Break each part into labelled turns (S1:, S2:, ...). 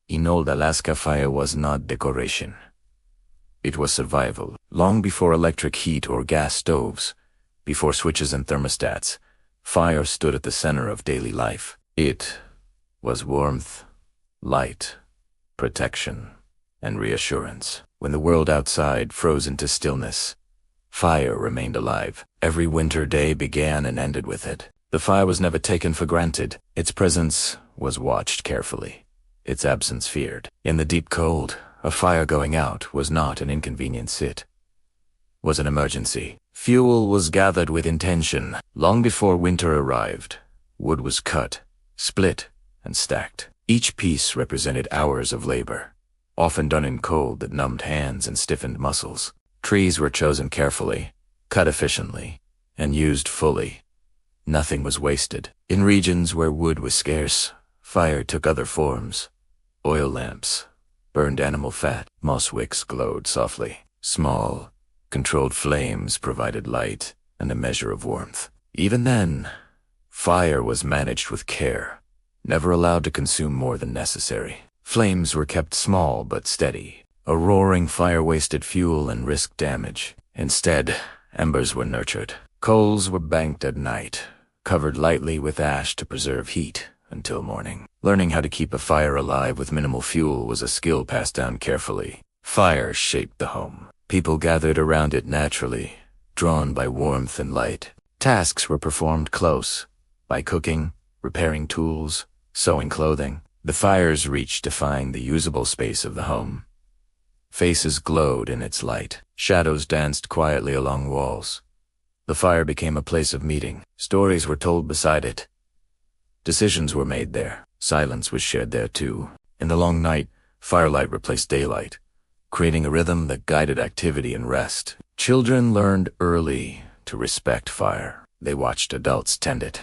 S1: In old Alaska, fire was not decoration. It was survival. Long before electric heat or gas stoves, before switches and thermostats, fire stood at the center of daily life. It was warmth, light, protection, and reassurance. When the world outside froze into stillness, fire remained alive. Every winter day began and ended with it. The fire was never taken for granted. Its presence was watched carefully, its absence feared. In the deep cold, a fire going out was not an inconvenience, it was an emergency. Fuel was gathered with intention. Long before winter arrived, wood was cut, split, and stacked. Each piece represented hours of labor, often done in cold that numbed hands and stiffened muscles. Trees were chosen carefully, cut efficiently, and used fully. Nothing was wasted. In regions where wood was scarce, fire took other forms. Oil lamps, burned animal fat, moss wicks glowed softly. Small, controlled flames provided light and a measure of warmth. Even then, fire was managed with care, never allowed to consume more than necessary. Flames were kept small but steady. A roaring fire wasted fuel and risked damage. Instead, embers were nurtured. Coals were banked at night, covered lightly with ash to preserve heat until morning. Learning how to keep a fire alive with minimal fuel was a skill passed down carefully. Fire shaped the home. People gathered around it naturally, drawn by warmth and light. Tasks were performed close, by cooking, repairing tools, sewing clothing. The fire's reach defined the usable space of the home. Faces glowed in its light. Shadows danced quietly along walls. The fire became a place of meeting. Stories were told beside it. Decisions were made there. Silence was shared there too. In the long night, firelight replaced daylight, creating a rhythm that guided activity and rest. Children learned early to respect fire. They watched adults tend it,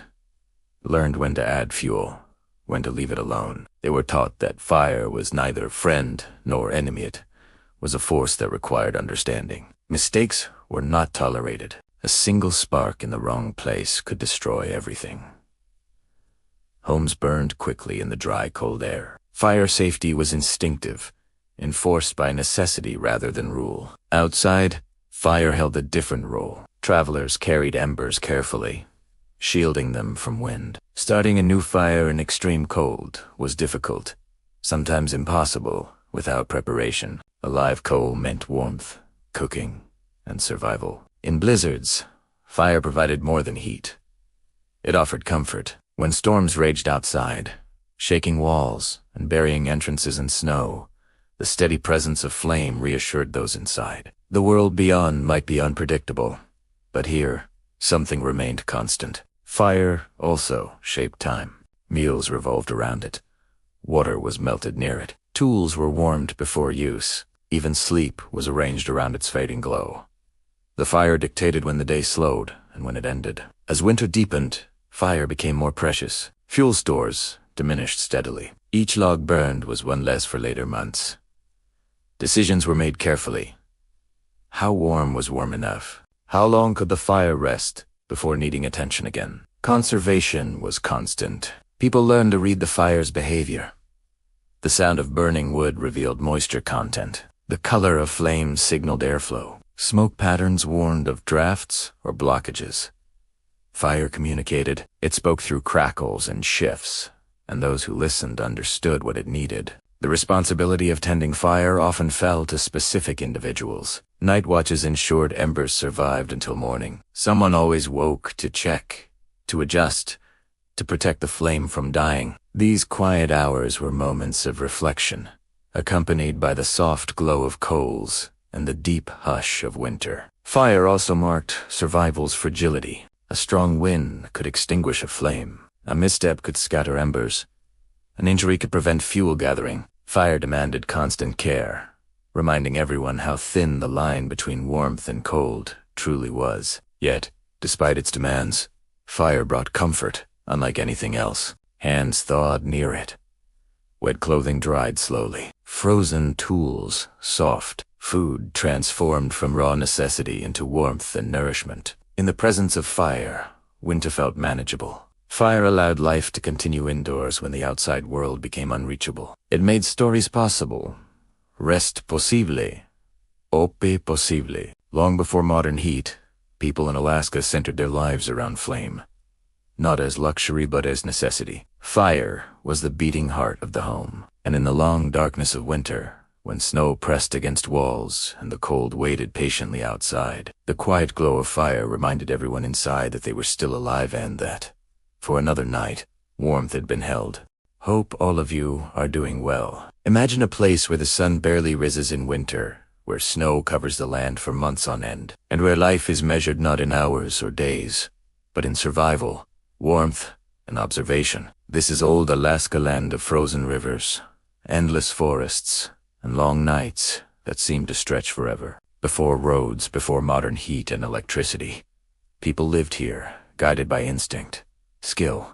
S1: learned when to add fuel, when to leave it alone. They were taught that fire was neither friend nor enemy. It was a force that required understanding. Mistakes were not tolerated. A single spark in the wrong place could destroy everything. Homes burned quickly in the dry, cold air. Fire safety was instinctive, enforced by necessity rather than rule. Outside, fire held a different role. Travelers carried embers carefully, shielding them from wind. Starting a new fire in extreme cold was difficult, sometimes impossible, without preparation. A live coal meant warmth, cooking, and survival. In blizzards, fire provided more than heat. It offered comfort. When storms raged outside, shaking walls and burying entrances in snow, the steady presence of flame reassured those inside. The world beyond might be unpredictable, but here, something remained constant. Fire also shaped time. Meals revolved around it. Water was melted near it. Tools were warmed before use. Even sleep was arranged around its fading glow. The fire dictated when the day slowed and when it ended. As winter deepened, fire became more precious. Fuel stores diminished steadily. Each log burned was one less for later months. Decisions were made carefully. How warm was warm enough? How long could the fire rest before needing attention again? Conservation was constant. People learned to read the fire's behavior. The sound of burning wood revealed moisture content. The color of flames signaled airflow. Smoke patterns warned of drafts or blockages. Fire communicated. It spoke through crackles and shifts, and those who listened understood what it needed. The responsibility of tending fire often fell to specific individuals. Night watches ensured embers survived until morning. Someone always woke to check, to adjust, to protect the flame from dying. These quiet hours were moments of reflection, accompanied by the soft glow of coals and the deep hush of winter. Fire also marked survival's fragility. A strong wind could extinguish a flame. A misstep could scatter embers. An injury could prevent fuel gathering. Fire demanded constant care, reminding everyone how thin the line between warmth and cold truly was. Yet, despite its demands, fire brought comfort, unlike anything else. Hands thawed near it. Wet clothing dried slowly. Frozen tools, soft. Food transformed from raw necessity into warmth and nourishment. In the presence of fire, winter felt manageable. Fire allowed life to continue indoors when the outside world became unreachable. It made stories possible. Rest possible. Ope possible. Long before modern heat, people in Alaska centered their lives around flame. Not as luxury, but as necessity. Fire was the beating heart of the home. And in the long darkness of winter, when snow pressed against walls and the cold waited patiently outside, the quiet glow of fire reminded everyone inside that they were still alive and that, for another night, warmth had been held. Hope all of you are doing well. Imagine a place where the sun barely rises in winter, where snow covers the land for months on end, and where life is measured not in hours or days, but in survival, warmth, and observation. This is old Alaska land of frozen rivers, endless forests, and long nights that seem to stretch forever. Before roads, before modern heat and electricity, people lived here, guided by instinct, skill,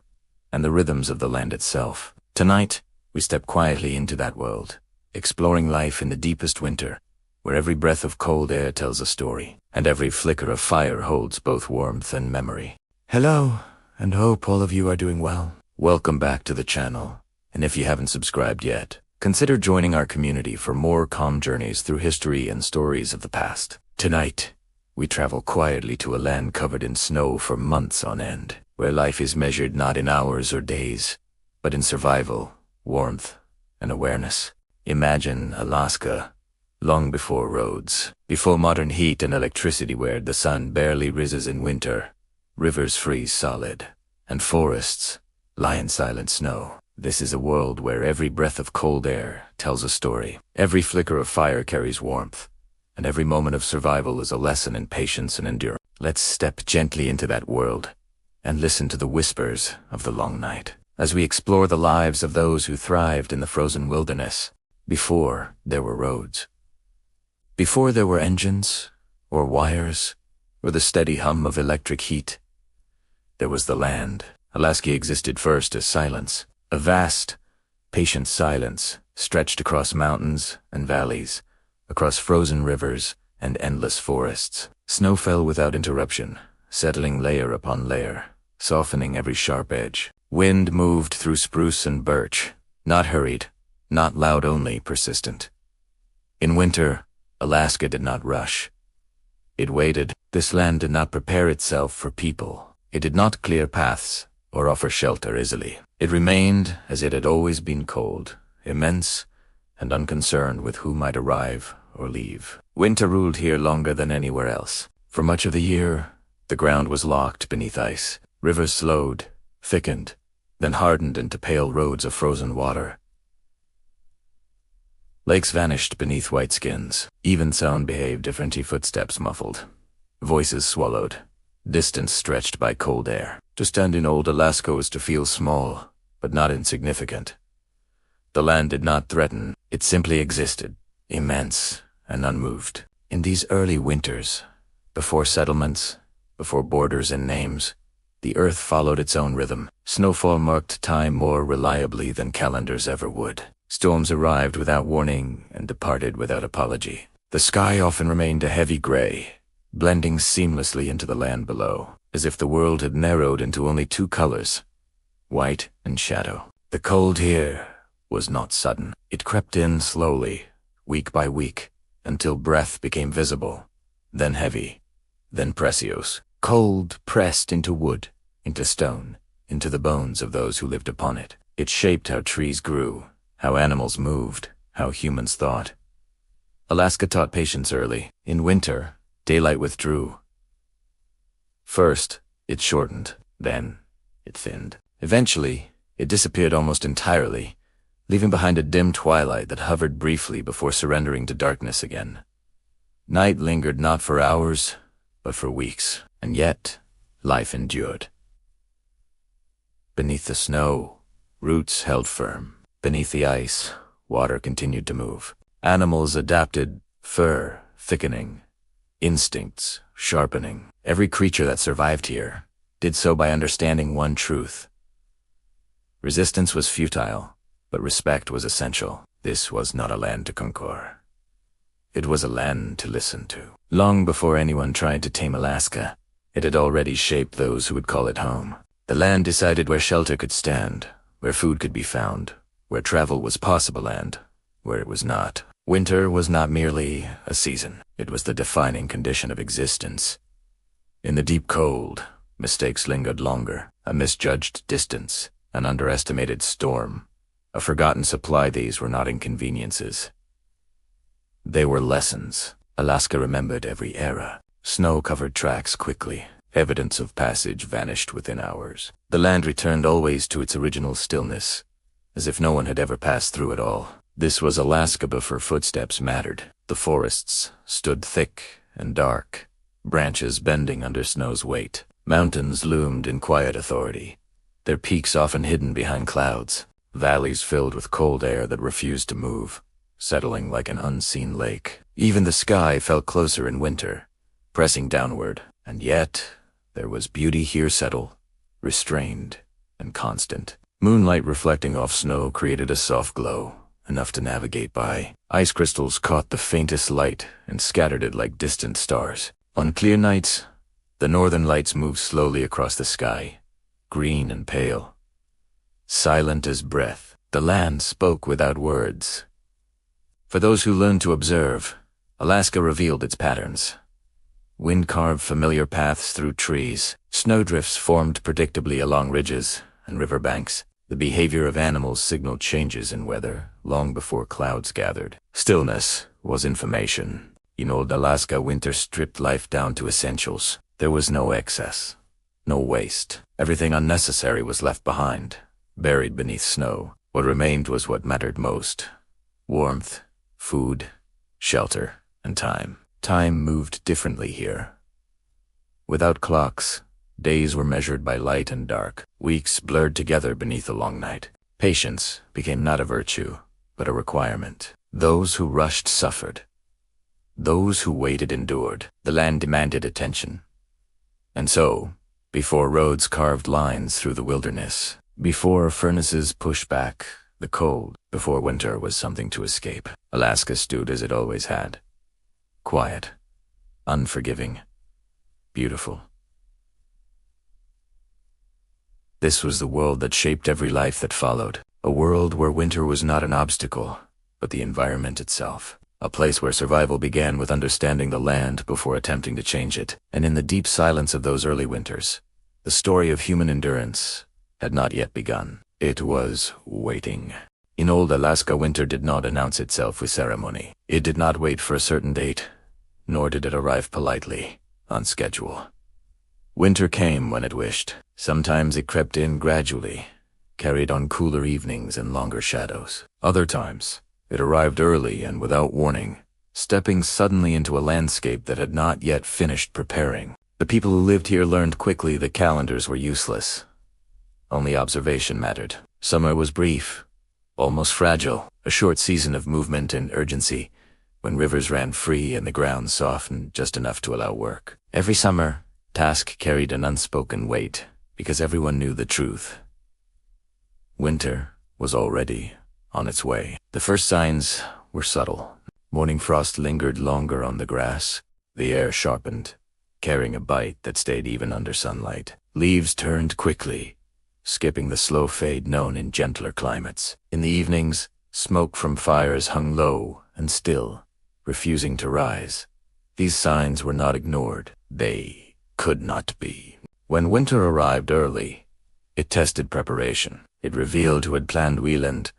S1: and the rhythms of the land itself. Tonight, we step quietly into that world, exploring life in the deepest winter, where every breath of cold air tells a story, and every flicker of fire holds both warmth and memory. Hello, and hope all of you are doing well. Welcome back to the channel, and if you haven't subscribed yet, consider joining our community for more calm journeys through history and stories of the past. Tonight, we travel quietly to a land covered in snow for months on end, where life is measured not in hours or days, but in survival, warmth, and awareness. Imagine Alaska, long before roads, before modern heat and electricity, where the sun barely rises in winter, rivers freeze solid, and forests lie in silent snow. This is a world where every breath of cold air tells a story. Every flicker of fire carries warmth, and every moment of survival is a lesson in patience and endurance. Let's step gently into that world and listen to the whispers of the long night as we explore the lives of those who thrived in the frozen wilderness before there were roads. Before there were engines, or wires, or the steady hum of electric heat, there was the land. Alaska existed first as silence, a vast, patient silence stretched across mountains and valleys, across frozen rivers and endless forests. Snow fell without interruption, settling layer upon layer, softening every sharp edge. Wind moved through spruce and birch, not hurried, not loud, only persistent. In winter, Alaska did not rush. It waited. This land did not prepare itself for people. It did not clear paths or offer shelter easily. It remained as it had always been, cold, immense, and unconcerned with who might arrive or leave. Winter ruled here longer than anywhere else. For much of the year, the ground was locked beneath ice. Rivers slowed, thickened, then hardened into pale roads of frozen water. Lakes vanished beneath white skins. Even sound behaved differently. Footsteps muffled, voices swallowed, distance stretched by cold air. To stand in old Alaska was to feel small, but not insignificant. The land did not threaten. It simply existed, immense and unmoved. In these early winters, before settlements, before borders and names, the earth followed its own rhythm. Snowfall marked time more reliably than calendars ever would. Storms arrived without warning and departed without apology. The sky often remained a heavy gray, blending seamlessly into the land below, as if the world had narrowed into only two colors, white and shadow. The cold here was not sudden. It crept in slowly, week by week, until breath became visible, then heavy, then precious. Cold pressed into wood, into stone, into the bones of those who lived upon it. It shaped how trees grew, how animals moved, how humans thought. Alaska taught patience early. In winter, daylight withdrew. First, it shortened, then it thinned. Eventually, it disappeared almost entirely, leaving behind a dim twilight that hovered briefly before surrendering to darkness again. Night lingered not for hours, but for weeks, and yet life endured. Beneath the snow, roots held firm. Beneath the ice, water continued to move. Animals adapted, fur thickening, instincts sharpening. Every creature that survived here did so by understanding one truth. Resistance was futile, but respect was essential. This was not a land to conquer. It was a land to listen to. Long before anyone tried to tame Alaska, it had already shaped those who would call it home. The land decided where shelter could stand, where food could be found, where travel was possible and where it was not. Winter was not merely a season. It was the defining condition of existence. In the deep cold, mistakes lingered longer. A misjudged distance, an underestimated storm, a forgotten supply. These were not inconveniences. They were lessons. Alaska remembered every era. Snow covered tracks quickly. Evidence of passage vanished within hours. The land returned always to its original stillness, as if no one had ever passed through it all. This was Alaska before footsteps mattered. The forests stood thick and dark, branches bending under snow's weight. Mountains loomed in quiet authority, their peaks often hidden behind clouds. Valleys filled with cold air that refused to move, settling like an unseen lake. Even the sky felt closer in winter, pressing downward. And yet, there was beauty here, subtle, restrained, and constant. Moonlight reflecting off snow created a soft glow, enough to navigate by. Ice crystals caught the faintest light and scattered it like distant stars. On clear nights, the northern lights moved slowly across the sky, green and pale. Silent as breath, the land spoke without words. For those who learned to observe, Alaska revealed its patterns. Wind carved familiar paths through trees. Snowdrifts formed predictably along ridges and riverbanks. The behavior of animals signaled changes in weather long before clouds gathered. Stillness was information. In old Alaska, winter stripped life down to essentials. There was no excess, no waste. Everything unnecessary was left behind, buried beneath snow. What remained was what mattered most: warmth, food, shelter, and time. Time moved differently here. Without clocks, days were measured by light and dark. Weeks blurred together beneath a long night. Patience became not a virtue, but a requirement. Those who rushed suffered. Those who waited endured. The land demanded attention. And so, before roads carved lines through the wilderness, before furnaces pushed back the cold, before winter was something to escape, Alaska stood as it always had. Quiet, unforgiving, beautiful. This was the world that shaped every life that followed. A world where winter was not an obstacle, but the environment itself. A place where survival began with understanding the land before attempting to change it. And in the deep silence of those early winters, the story of human endurance had not yet begun. It was waiting. In old Alaska, winter did not announce itself with ceremony. It did not wait for a certain date, nor did it arrive politely, on schedule. Winter came when it wished. Sometimes it crept in gradually, carried on cooler evenings and longer shadows. Other times, it arrived early and without warning, stepping suddenly into a landscape that had not yet finished preparing. The people who lived here learned quickly that calendars were useless. Only observation mattered. Summer was brief, almost fragile, a short season of movement and urgency, when rivers ran free and the ground softened just enough to allow work. Every summer, task carried an unspoken weight, because everyone knew the truth. Winter was already on its way. The first signs were subtle. Morning frost lingered longer on the grass. The air sharpened, carrying a bite that stayed even under sunlight. Leaves turned quickly, skipping the slow fade known in gentler climates. In the evenings, smoke from fires hung low and still, refusing to rise. These signs were not ignored. They could not be. When winter arrived early, it tested preparation. It revealed who had planned Wieland,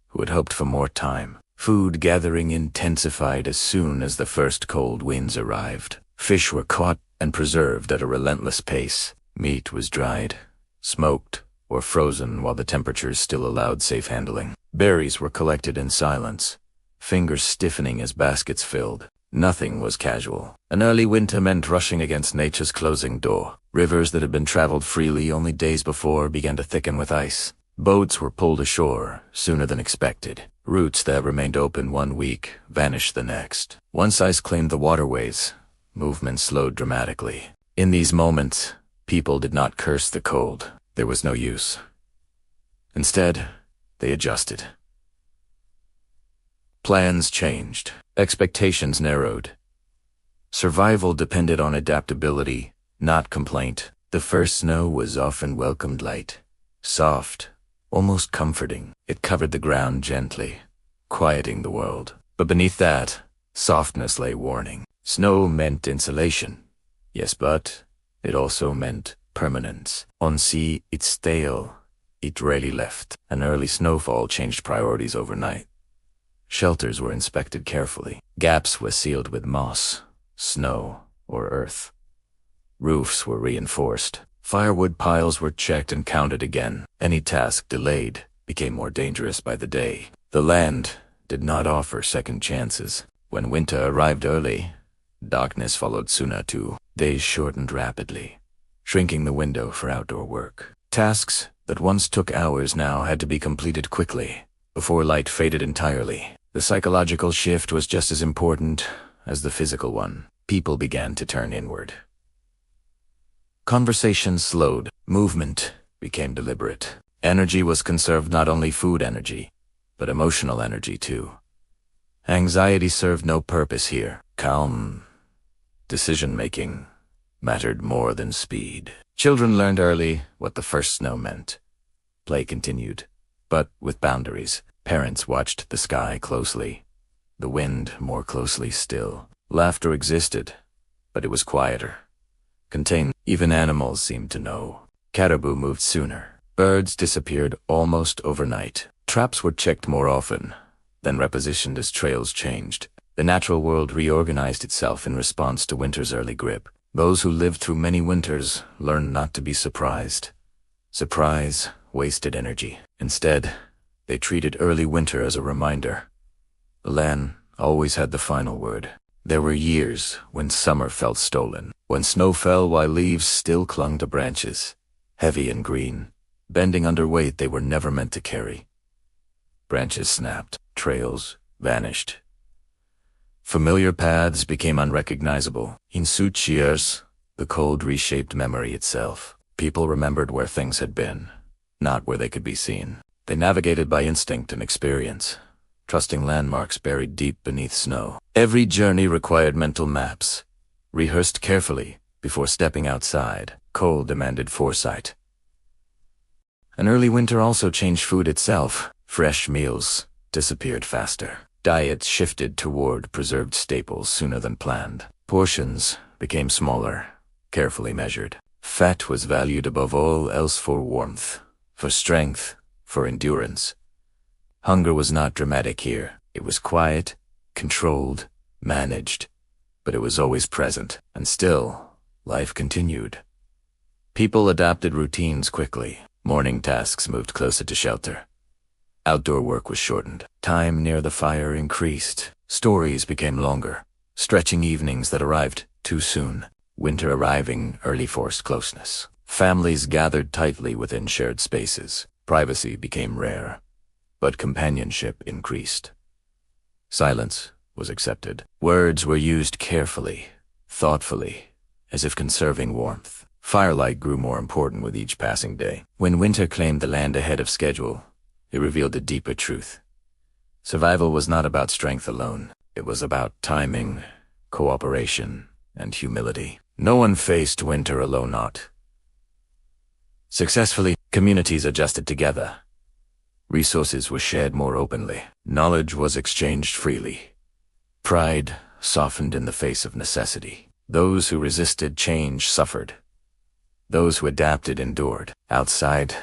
S1: who had hoped for more time. Food gathering intensified as soon as the first cold winds arrived. Fish were caught and preserved at a relentless pace. Meat was dried, smoked, or frozen while the temperatures still allowed safe handling. Berries were collected in silence, fingers stiffening as baskets filled. Nothing was casual. An early winter meant rushing against nature's closing door. Rivers that had been traveled freely only days before began to thicken with ice. Boats were pulled ashore sooner than expected. Routes that remained open 1 week vanished the next. Once ice claimed the waterways, movement slowed dramatically. In these moments, people did not curse the cold. There was no use. Instead, they adjusted. Plans changed. Expectations narrowed. Survival depended on adaptability, not complaint. The first snow was often welcomed light, soft, almost comforting. It covered the ground gently, quieting the world. But beneath that, softness lay warning. Snow meant insulation, yes, but it also meant permanence. On sea, it's stale. It rarely left. An early snowfall changed priorities overnight. Shelters were inspected carefully. Gaps were sealed with moss, snow, or earth. Roofs were reinforced. Firewood piles were checked and counted again. Any task delayed became more dangerous by the day. The land did not offer second chances. When winter arrived early, darkness followed sooner too. Days shortened rapidly, shrinking the window for outdoor work. Tasks that once took hours now had to be completed quickly, before light faded entirely. The psychological shift was just as important as the physical one. People began to turn inward. Conversation slowed. Movement became deliberate. Energy was conserved, not only food energy, but emotional energy too. Anxiety served no purpose here. Calm decision-making mattered more than speed. Children learned early what the first snow meant. Play continued, but with boundaries. Parents watched the sky closely, the wind more closely still. Laughter existed, but it was quieter, contained. Even animals seemed to know. Caribou moved sooner. Birds disappeared almost overnight. Traps were checked more often, then repositioned as trails changed. The natural world reorganized itself in response to winter's early grip. Those who lived through many winters learned not to be surprised. Surprise wasted energy. Instead, they treated early winter as a reminder. The land always had the final word. There were years when summer felt stolen, when snow fell while leaves still clung to branches, heavy and green, bending under weight they were never meant to carry. Branches snapped, trails vanished. Familiar paths became unrecognizable. In such years, the cold reshaped memory itself. People remembered where things had been, not where they could be seen. They navigated by instinct and experience, trusting landmarks buried deep beneath snow. Every journey required mental maps, rehearsed carefully before stepping outside. Cold demanded foresight. An early winter also changed food itself. Fresh meals disappeared faster. Diets shifted toward preserved staples sooner than planned. Portions became smaller, carefully measured. Fat was valued above all else for warmth, for strength, for endurance. Hunger was not dramatic here. It was quiet, controlled, managed, but it was always present. And still, life continued. People adapted routines quickly. Morning tasks moved closer to shelter. Outdoor work was shortened. Time near the fire increased. Stories became longer. Stretching evenings that arrived too soon. Winter arriving early forced closeness. Families gathered tightly within shared spaces. Privacy became rare, but companionship increased. Silence was accepted. Words were used carefully, thoughtfully, as if conserving warmth. Firelight grew more important with each passing day. When winter claimed the land ahead of schedule, it revealed a deeper truth. Survival was not about strength alone. It was about timing, cooperation, and humility. No one faced winter alone. Successfully, communities adjusted together. Resources were shared more openly. Knowledge was exchanged freely. Pride softened in the face of necessity. Those who resisted change suffered. Those who adapted endured. Outside,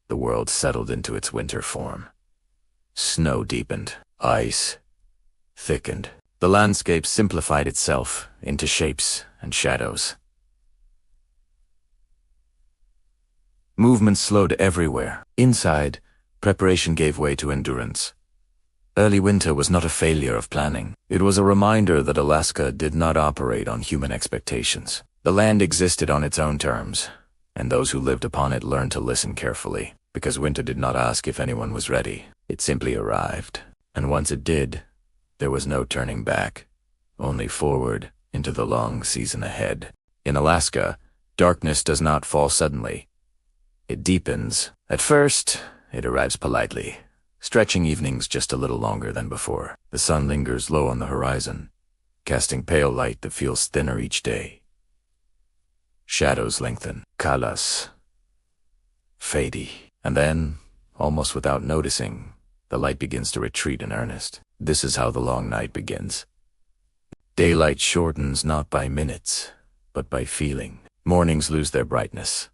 S1: the world settled into its winter form. Snow deepened. Ice thickened. The landscape simplified itself into shapes and shadows. Movement slowed everywhere. Inside, preparation gave way to endurance. Early winter was not a failure of planning. It was a reminder that Alaska did not operate on human expectations. The land existed on its own terms, and those who lived upon it learned to listen carefully, because winter did not ask if anyone was ready. It simply arrived, and once it did, there was no turning back, only forward into the long season ahead. In Alaska, darkness does not fall suddenly. It deepens. At first, it arrives politely, stretching evenings just a little longer than before. The sun lingers low on the horizon, casting pale light that feels thinner each day. Shadows lengthen. Kalas. Fady. And then, almost without noticing, the light begins to retreat in earnest. This is how the long night begins. Daylight shortens not by minutes, but by feeling. Mornings lose their brightness.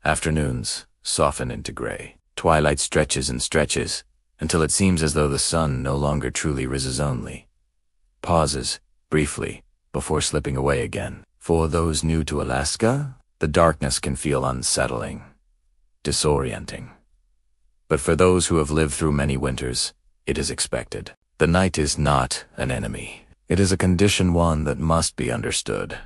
S1: Afternoons soften into gray. Twilight stretches and stretches, until it seems as though the sun no longer truly rises only. Pauses, briefly, before slipping away again. For those new to Alaska, the darkness can feel unsettling, disorienting. But for those who have lived through many winters, it is expected. The night is not an enemy. It is a condition, one that must be understood.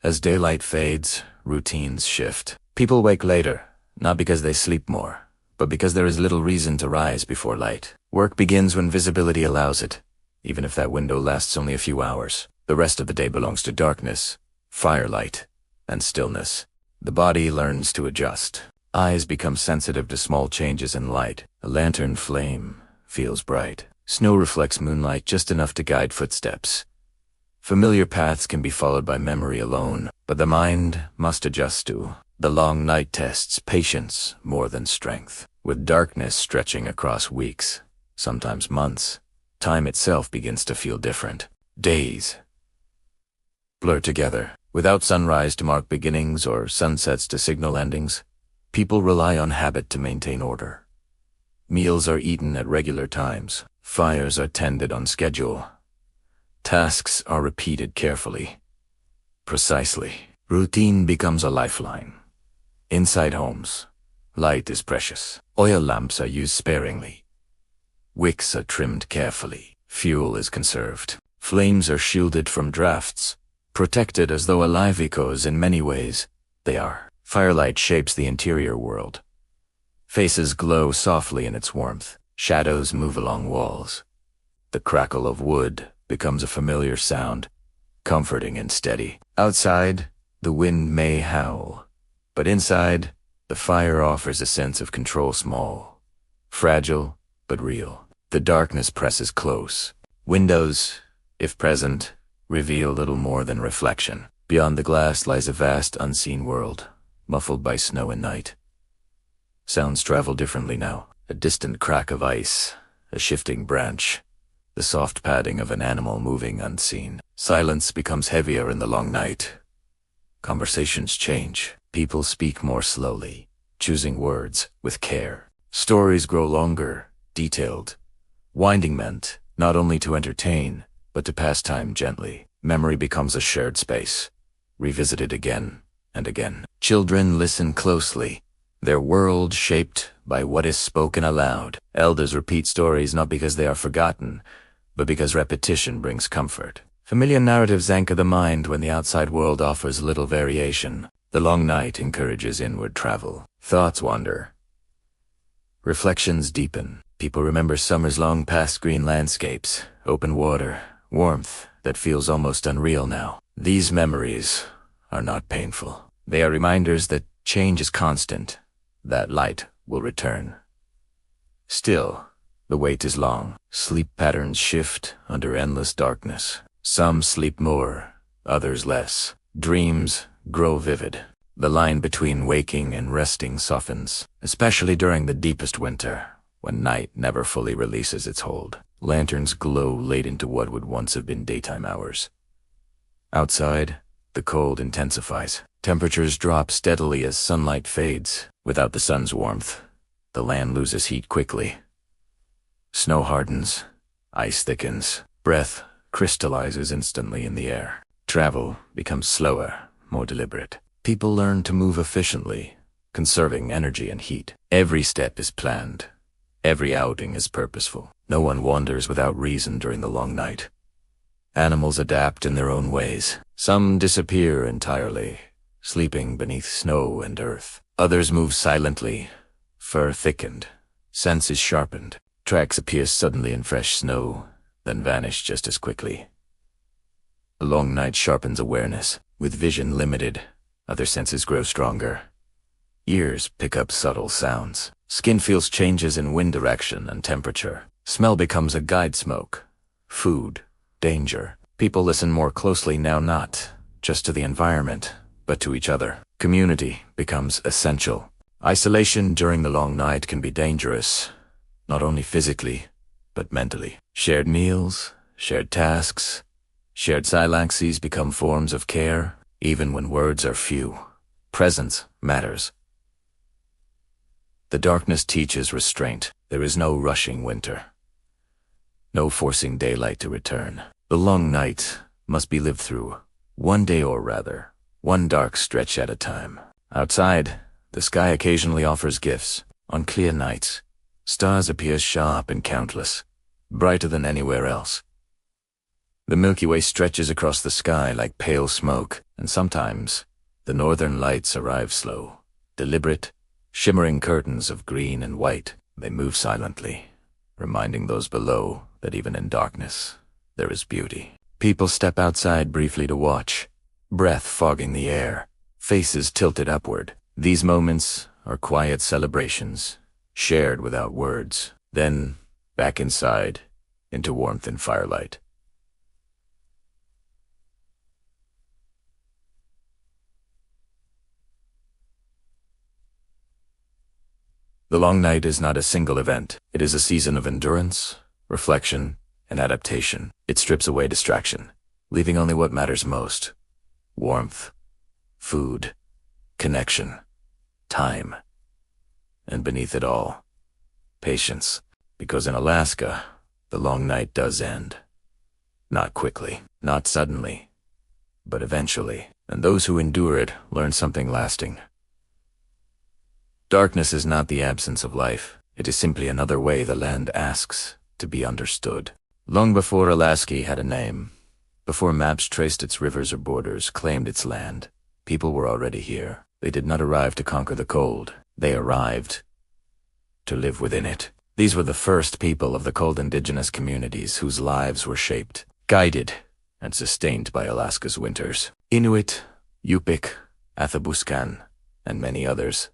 S1: As daylight fades, routines shift. People wake later, not because they sleep more, but because there is little reason to rise before light. Work begins when visibility allows it, even if that window lasts only a few hours. The rest of the day belongs to darkness, firelight, and stillness. The body learns to adjust. Eyes become sensitive to small changes in light. A lantern flame feels bright. Snow reflects moonlight just enough to guide footsteps. Familiar paths can be followed by memory alone, but the mind must adjust to. The long night tests patience more than strength. With darkness stretching across weeks, sometimes months, time itself begins to feel different. Days blur together. Without sunrise to mark beginnings or sunsets to signal endings, people rely on habit to maintain order. Meals are eaten at regular times. Fires are tended on schedule. Tasks are repeated carefully, precisely. Routine becomes a lifeline. Inside homes, light is precious. Oil lamps are used sparingly. Wicks are trimmed carefully. Fuel is conserved. Flames are shielded from drafts, protected as though alive because in many ways they are. Firelight shapes the interior world. Faces glow softly in its warmth. Shadows move along walls. The crackle of wood becomes a familiar sound, comforting and steady. Outside, the wind may howl, but inside, the fire offers a sense of control, small, fragile, but real. The darkness presses close. Windows, if present, reveal little more than reflection. Beyond the glass lies a vast unseen world, muffled by snow and night. Sounds travel differently now. A distant crack of ice, a shifting branch, the soft padding of an animal moving unseen. Silence becomes heavier in the long night. Conversations change. People speak more slowly, choosing words with care. Stories grow longer, detailed. Winding meant not only to entertain, but to pass time gently. Memory becomes a shared space, revisited again and again. Children listen closely, their world shaped by what is spoken aloud. Elders repeat stories not because they are forgotten, but because repetition brings comfort. Familiar narratives anchor the mind when the outside world offers little variation. The long night encourages inward travel. Thoughts wander. Reflections deepen. People remember summers long past green landscapes, open water, warmth that feels almost unreal now. These memories are not painful. They are reminders that change is constant, that light will return. Still, the wait is long. Sleep patterns shift under endless darkness. Some sleep more, others less. Dreams grow vivid. The line between waking and resting softens, especially during the deepest winter, when night never fully releases its hold. Lanterns glow late into what would once have been daytime hours. Outside, the cold intensifies. Temperatures drop steadily as sunlight fades. Without the sun's warmth, the land loses heat quickly. Snow hardens, ice thickens, breath crystallizes instantly in the air. Travel becomes slower, more deliberate. People learn to move efficiently, conserving energy and heat. Every step is planned. Every outing is purposeful. No one wanders without reason during the long night. Animals adapt in their own ways. Some disappear entirely, sleeping beneath snow and earth. Others move silently, fur thickened, senses sharpened. Tracks appear suddenly in fresh snow, then vanish just as quickly. The long night sharpens awareness. With vision limited, other senses grow stronger. Ears pick up subtle sounds. Skin feels changes in wind direction and temperature. Smell becomes a guide. Smoke, food, danger. People listen more closely now, not just to the environment, but to each other. Community becomes essential. Isolation during the long night can be dangerous, not only physically, but mentally. Shared meals, shared tasks, shared silences become forms of care, even when words are few. Presence matters. The darkness teaches restraint. There is no rushing winter, no forcing daylight to return. The long night must be lived through, one day or rather, one dark stretch at a time. Outside, the sky occasionally offers gifts. On clear nights, stars appear sharp and countless, brighter than anywhere else. The Milky Way stretches across the sky like pale smoke, and sometimes the northern lights arrive slow, deliberate, shimmering curtains of green and white. They move silently, reminding those below that even in darkness, there is beauty. People step outside briefly to watch, breath fogging the air, faces tilted upward. These moments are quiet celebrations, shared without words. Then, back inside, into warmth and firelight. The long night is not a single event. It is a season of endurance, reflection, and adaptation. It strips away distraction, leaving only what matters most: warmth, food, connection, time, and beneath it all, patience. Because in Alaska, the long night does end. Not quickly, not suddenly, but eventually. And those who endure it learn something lasting. Darkness is not the absence of life. It is simply another way the land asks to be understood. Long before Alaska had a name, before maps traced its rivers or borders, claimed its land, people were already here. They did not arrive to conquer the cold. They arrived to live within it. These were the first people of the cold indigenous communities whose lives were shaped, guided, and sustained by Alaska's winters. Inuit, Yupik, Athabaskan, and many others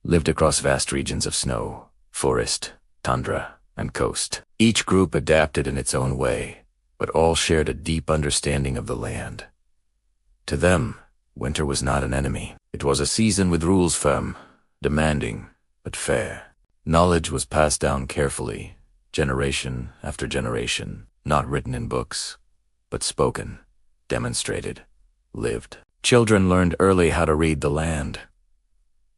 S1: lived across vast regions of snow, forest, tundra, and coast. Each group adapted in its own way, but all shared a deep understanding of the land. To them, winter was not an enemy. It was a season with rules firm, demanding, but fair. Knowledge was passed down carefully, generation after generation, not written in books, but spoken, demonstrated, lived. Children learned early how to read the land,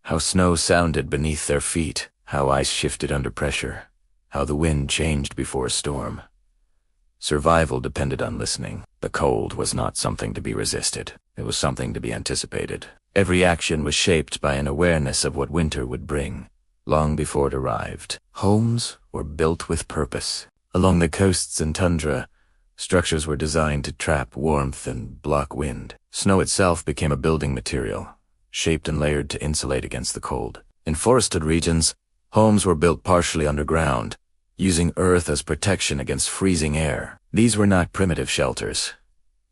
S1: how snow sounded beneath their feet, how ice shifted under pressure, how the wind changed before a storm. Survival depended on listening. The cold was not something to be resisted. It was something to be anticipated. Every action was shaped by an awareness of what winter would bring, long before it arrived. Homes were built with purpose. Along the coasts and tundra, structures were designed to trap warmth and block wind. Snow itself became a building material, shaped and layered to insulate against the cold. In forested regions, homes were built partially underground, using earth as protection against freezing air. These were not primitive shelters.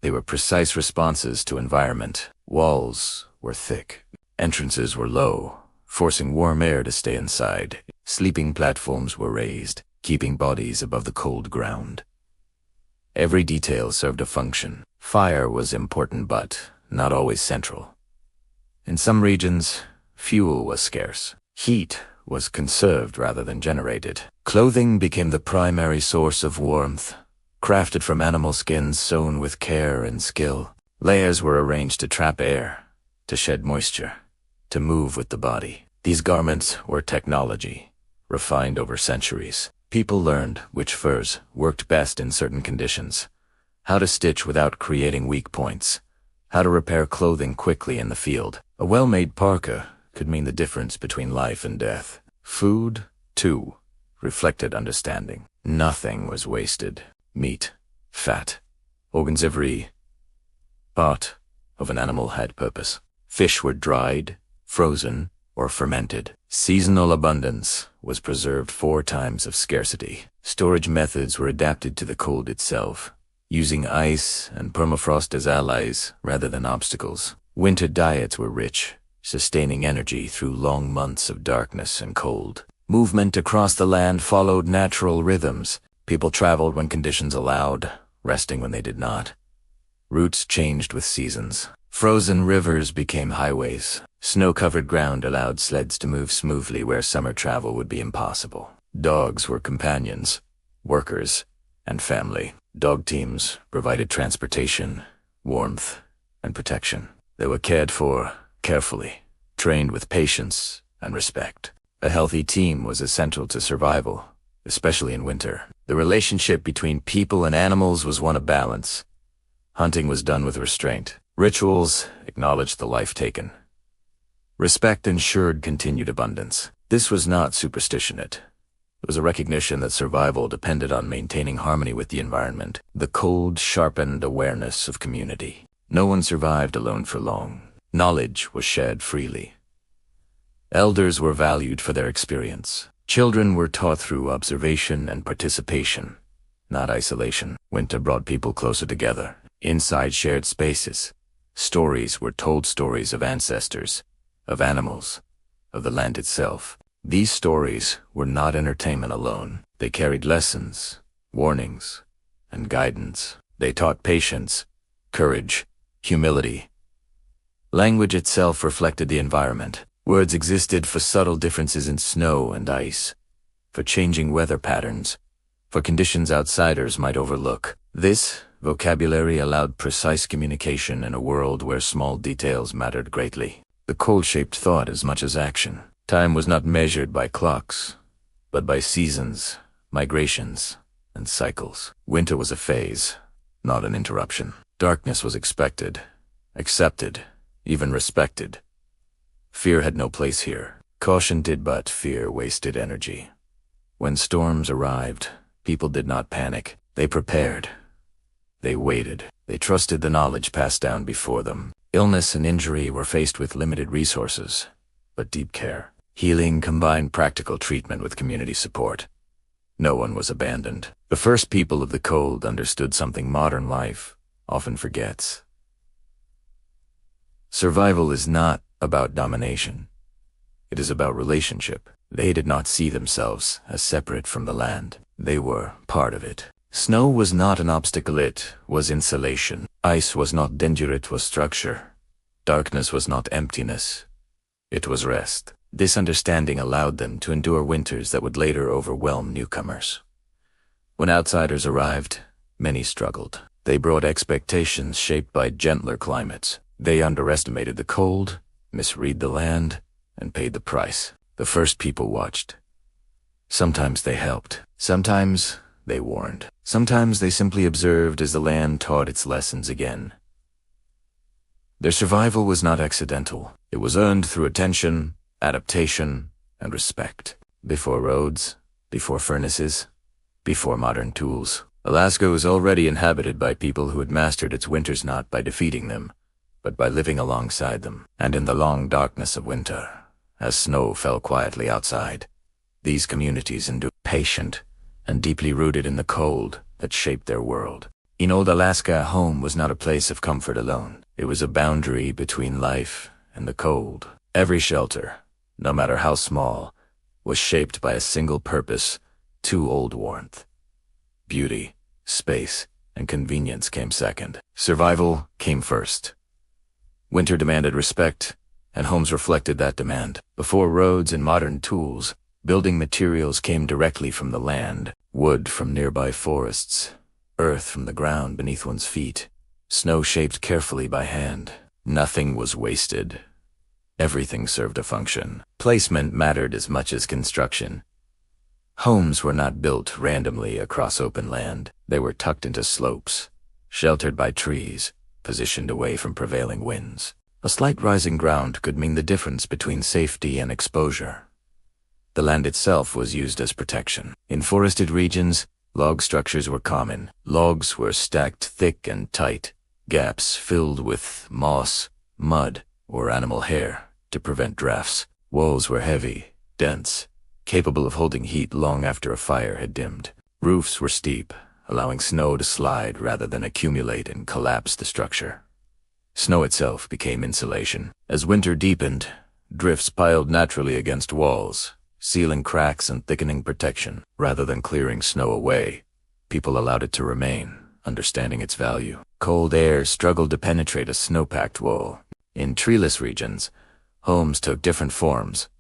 S1: They were precise responses to environment. Walls were thick. Entrances were low, forcing warm air to stay inside. Sleeping platforms were raised, keeping bodies above the cold ground. Every detail served a function. Fire was important, but not always central. In some regions, fuel was scarce. Heat was conserved rather than generated. Clothing became the primary source of warmth, crafted from animal skins sewn with care and skill. Layers were arranged to trap air, to shed moisture, to move with the body. These garments were technology, refined over centuries. People learned which furs worked best in certain conditions, how to stitch without creating weak points, how to repair clothing quickly in the field. A well-made parka could mean the difference between life and death. Food, too, reflected understanding. Nothing was wasted. Meat, fat, organs every part of an animal had purpose. Fish were dried, frozen, or fermented. Seasonal abundance was preserved 4 times of scarcity. Storage methods were adapted to the cold itself, using ice and permafrost as allies rather than obstacles. Winter diets were rich, sustaining energy through long months of darkness and cold. Movement across the land followed natural rhythms. People traveled when conditions allowed, resting when they did not. Routes changed with seasons. Frozen rivers became highways. Snow-covered ground allowed sleds to move smoothly where summer travel would be impossible. Dogs were companions, workers, and family. Dog teams provided transportation, warmth, and protection. They were cared for carefully, trained with patience and respect. A healthy team was essential to survival, especially in winter. The relationship between people and animals was one of balance. Hunting was done with restraint. Rituals acknowledged the life taken. Respect ensured continued abundance. This was not superstition. It was a recognition that survival depended on maintaining harmony with the environment. The cold sharpened awareness of community. No one survived alone for long. Knowledge was shared freely. Elders were valued for their experience. Children were taught through observation and participation, not isolation. Winter brought people closer together. Inside shared spaces, stories were told, stories of ancestors, of animals, of the land itself. These stories were not entertainment alone. They carried lessons, warnings, and guidance. They taught patience, courage, humility. Language itself reflected the environment. Words existed for subtle differences in snow and ice, for changing weather patterns, for conditions outsiders might overlook. This vocabulary allowed precise communication in a world where small details mattered greatly. The cold shaped thought as much as action. Time was not measured by clocks, but by seasons, migrations, and cycles. Winter was a phase, not an interruption. Darkness was expected, accepted, even respected. Fear had no place here. Caution did, but fear wasted energy. When storms arrived, people did not panic. They prepared. They waited. They trusted the knowledge passed down before them. Illness and injury were faced with limited resources, but deep care. Healing combined practical treatment with community support. No one was abandoned. The first people of the cold understood something modern life often forgets. Survival is not about domination. It is about relationship. They did not see themselves as separate from the land. They were part of it. Snow was not an obstacle, it was insulation. Ice was not danger, it was structure. Darkness was not emptiness, it was rest. This understanding allowed them to endure winters that would later overwhelm newcomers. When outsiders arrived, many struggled. They brought expectations shaped by gentler climates. They underestimated the cold, misread the land, and paid the price. The first people watched. Sometimes they helped. Sometimes they warned. Sometimes they simply observed as the land taught its lessons again. Their survival was not accidental. It was earned through attention, adaptation, and respect. Before roads, before furnaces, before modern tools. Alaska was already inhabited by people who had mastered its winters not by defeating them, but by living alongside them. And in the long darkness of winter, as snow fell quietly outside, these communities endured, patient and deeply rooted in the cold that shaped their world. In old Alaska, home was not a place of comfort alone. It was a boundary between life and the cold. Every shelter, no matter how small, was shaped by a single purpose: too old warmth. Beauty, space, and convenience came second. Survival came first. Winter demanded respect, and homes reflected that demand. Before roads and modern tools, building materials came directly from the land. Wood from nearby forests, earth from the ground beneath one's feet, snow shaped carefully by hand. Nothing was wasted. Everything served a function. Placement mattered as much as construction. Homes were not built randomly across open land. They were tucked into slopes, sheltered by trees, positioned away from prevailing winds. A slight rising ground could mean the difference between safety and exposure. The land itself was used as protection. In forested regions, log structures were common. Logs were stacked thick and tight, gaps filled with moss, mud, or animal hair to prevent drafts. Walls were heavy, dense, capable of holding heat long after a fire had dimmed. Roofs were steep, allowing snow to slide rather than accumulate and collapse the structure. Snow itself became insulation. As winter deepened, drifts piled naturally against walls, sealing cracks and thickening protection. Rather than clearing snow away, people allowed it to remain, understanding its value. Cold air struggled to penetrate a snow-packed wall. In treeless regions, homes took different forms.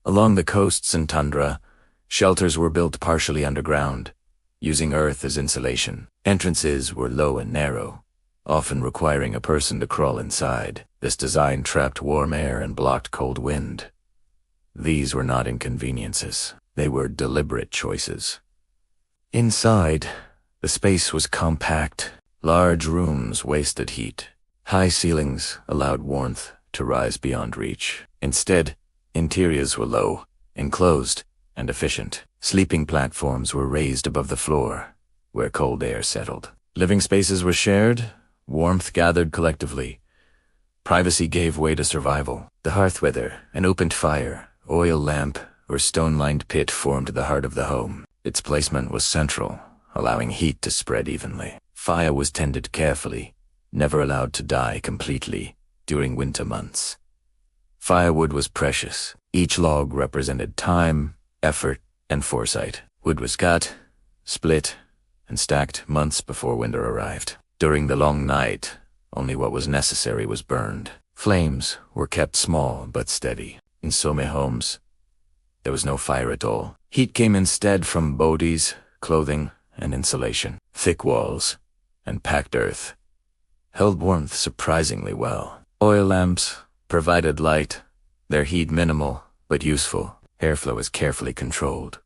S1: Along the coasts and tundra, shelters were built partially underground, using earth as insulation. Entrances were low and narrow, often requiring a person to crawl inside. This design trapped warm air and blocked cold wind. These were not inconveniences. They were deliberate choices. Inside, the space was compact. Large rooms wasted heat. High ceilings allowed warmth to rise beyond reach. Instead, interiors were low, enclosed, and efficient. Sleeping platforms were raised above the floor, where cold air settled. Living spaces were shared, warmth gathered collectively. Privacy gave way to survival. The hearth, whether an opened fire, oil lamp, or stone-lined pit, formed the heart of the home. Its placement was central, allowing heat to spread evenly. Fire was tended carefully, never allowed to die completely during winter months. Firewood was precious. Each log represented time, effort, and foresight. Wood was cut, split, and stacked months before winter arrived. During the long night, only what was necessary was burned. Flames were kept small but steady. In some homes, there was no fire at all. Heat came instead from bodies, clothing, and insulation. Thick walls and packed earth held warmth surprisingly well. Oil lamps provided light, their heat minimal but useful. Airflow was carefully controlled.